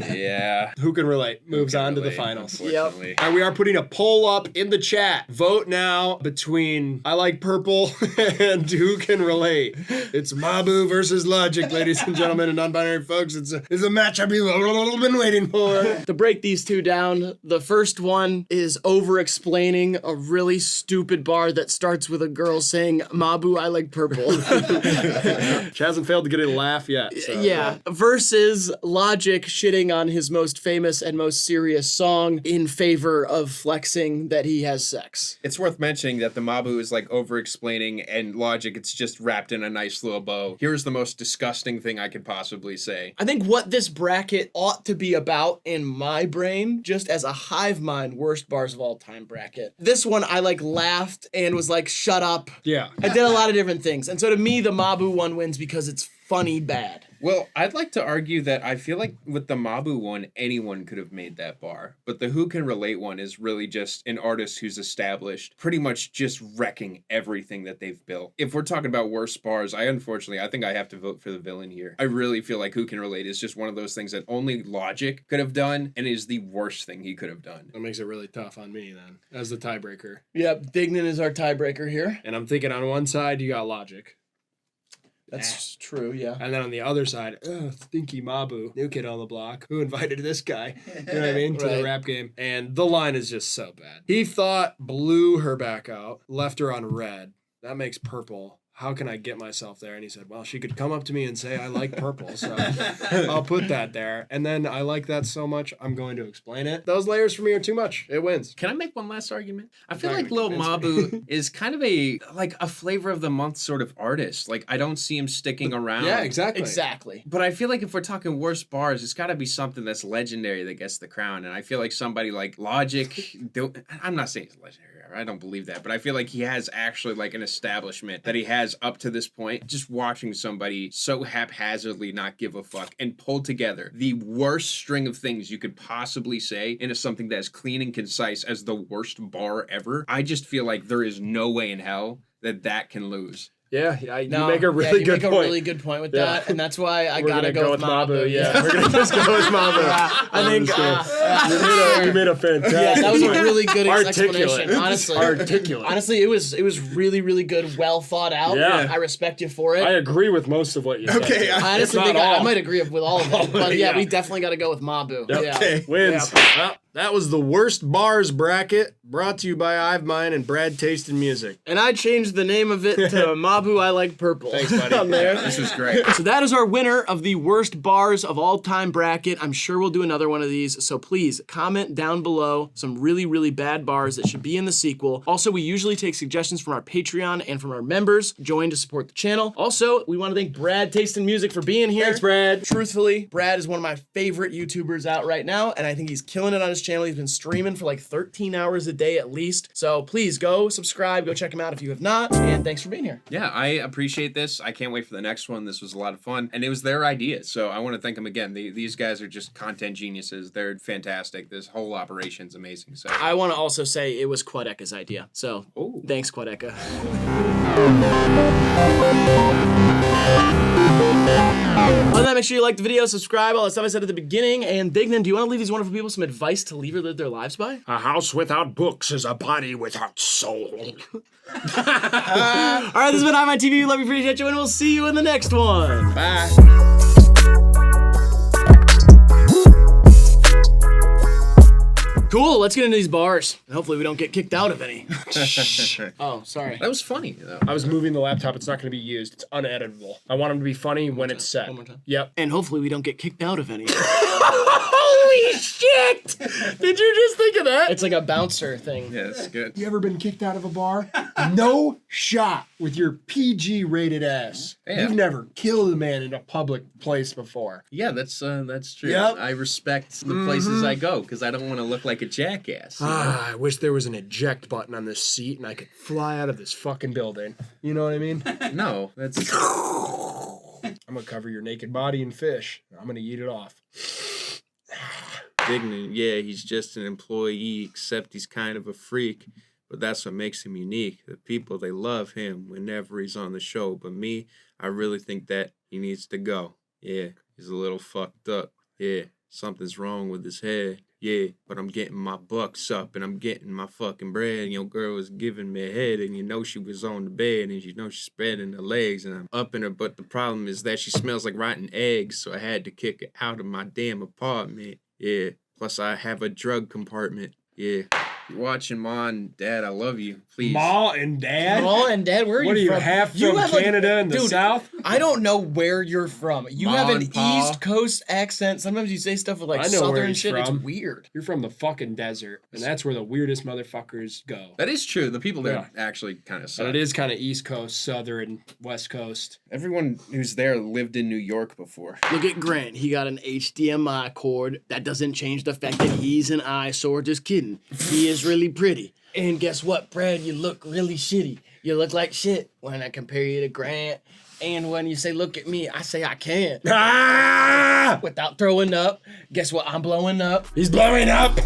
Yeah. Who Can Relate moves on to the finals. Yep. And we are putting a poll up in the chat. Vote now between I Like Purple and Who Can Relate. It's Mabu versus Logic, ladies and gentlemen, and non-binary folks. It's a matchup you've been waiting for. To break these two down, the first one is over-explaining a really stupid bar that starts with a girl saying, Mabu, I like purple. She hasn't failed to get a laugh yet. So. Yeah. Versus Logic shitting on his most famous and most serious song in favor of flexing that he has sex. It's worth mentioning that the Mabu is like over-explaining, and Logic, it's just wrapped in a nice little bow. Here's the most disgusting thing I could possibly say. I think what this bracket ought to be about in my brain, just as a HIVEMIND worst bars of all time bracket. This one I like laughed and was like, shut up. Yeah. I did a lot of different things. And so to me, the Mabu one wins because it's funny bad. Well, I'd like to argue that I feel like with the Mabu one, anyone could have made that bar. But the Who Can Relate one is really just an artist who's established, pretty much just wrecking everything that they've built. If we're talking about worst bars, I think I have to vote for the villain here. I really feel like Who Can Relate is just one of those things that only Logic could have done, and is the worst thing he could have done. That makes it really tough on me then, as the tiebreaker. Yep, Dignan is our tiebreaker here. And I'm thinking on one side, you got Logic. That's true, yeah. And then on the other side, stinky Mabu, new kid on the block. Who invited this guy? You know what I mean? To the rap game. And the line is just so bad. He thought, blew her back out, left her on red. That makes purple. How can I get myself there? And he said, well, she could come up to me and say, I like purple. So I'll put that there. And then I like that so much, I'm going to explain it. Those layers for me are too much. It wins. Can I make one last argument? I feel like Lil Mabu is kind of a flavor of the month sort of artist. Like, I don't see him sticking around. Yeah, exactly. Exactly. But I feel like if we're talking worst bars, it's got to be something that's legendary that gets the crown. And I feel like somebody like Logic, I'm not saying he's legendary. I don't believe that, but I feel like he has actually like an establishment that he has up to this point. Just watching somebody so haphazardly not give a fuck and pull together the worst string of things you could possibly say into something that's clean and concise as the worst bar ever. I just feel like there is no way in hell that can lose. Yeah, you make a really good point. You make a really good point with that, and that's why I gotta go with Mabu. Yeah, we're gonna just go with Mabu. I think you made a fantastic. Yeah, that was a really good Articulate. explanation. Honestly, Articulate. Honestly, it was really, really good, well thought out. Yeah. I respect you for it. I agree with most of what you said. Okay, I honestly think I might agree with all of it, but yeah, we definitely got to go with Mabu. Yep. Yeah. Okay. Wins. Yeah. Well, that was the worst bars bracket, brought to you by HIVEMIND and Brad Taste in Music. And I changed the name of it to Mabu I Like Purple. Thanks, buddy. On there. This was great. So that is our winner of the worst bars of all time bracket. I'm sure we'll do another one of these. So please comment down below some really, really bad bars that should be in the sequel. Also, we usually take suggestions from our Patreon and from our members. Join to support the channel. Also, we want to thank Brad Taste in Music for being here. Thanks, Brad. Truthfully, Brad is one of my favorite YouTubers out right now, and I think he's killing it on his channel. He's been streaming for like 13 hours a day at least. So please go subscribe, go check him out if you have not, and thanks for being here. Yeah, I appreciate this. I can't wait for the next one. This was a lot of fun, and it was their idea, so I want to thank them again. These guys are just content geniuses. They're fantastic. This whole operation's amazing. So I want to also say it was Quadeka's idea. So thanks, Quadeka. Other than that, make sure you like the video, subscribe, all that stuff I said at the beginning. And Dignan, do you want to leave these wonderful people some advice to live their lives by? A house without books is a body without soul. All right, this has been HIVEMIND TV. We love you, appreciate you, and we'll see you in the next one. bye. Cool, let's get into these bars. And hopefully we don't get kicked out of any. Oh, sorry. That was funny, though. I was moving the laptop. It's not going to be used. It's uneditable. I want them to be funny when it's set. One more time. Yep. And hopefully we don't get kicked out of any. Holy shit! Did you just think of that? It's like a bouncer thing. Yeah, that's good. You ever been kicked out of a bar? No shot with your PG rated ass. Yeah. You've never killed a man in a public place before. Yeah, that's true. Yep. I respect the places I go because I don't want to look like a jackass. I wish there was an eject button on this seat and I could fly out of this fucking building. You know what I mean? No, that's I'm gonna cover your naked body in fish. I'm gonna eat it off. Dignan, yeah, he's just an employee, except he's kind of a freak. But that's what makes him unique. The people, they love him whenever he's on the show. But me, I really think that he needs to go. Yeah, he's a little fucked up. Yeah, something's wrong with his head. Yeah, but I'm getting my bucks up and I'm getting my fucking bread. And your girl was giving me a head and you know she was on the bed and you know she's spreading her legs and I'm upping her. But the problem is that she smells like rotten eggs, so I had to kick her out of my damn apartment. Yeah, plus I have a drug compartment. Yeah. You're watching Ma and Dad, I love you. Please. Ma and Dad? Ma and Dad, where are you from? What are you, half from Canada and the South? I don't know where you're from. You Ma have an and Pa. East Coast accent. Sometimes you say stuff with like I know where Southern he's shit. from. It's weird. You're from the fucking desert, and that's where the weirdest motherfuckers go. That is true. The people there actually kind of suck. But it is kind of East Coast, Southern, West Coast. Everyone who's there lived in New York before. Look at Grant. He got an HDMI cord. That doesn't change the fact that he's an eyesore. Just kidding. He is really pretty. And guess what, Brad? You look really shitty. You look like shit when I compare you to Grant. And when you say, look at me, I say I can't. Ah! Without throwing up. Guess what? I'm blowing up. He's blowing up.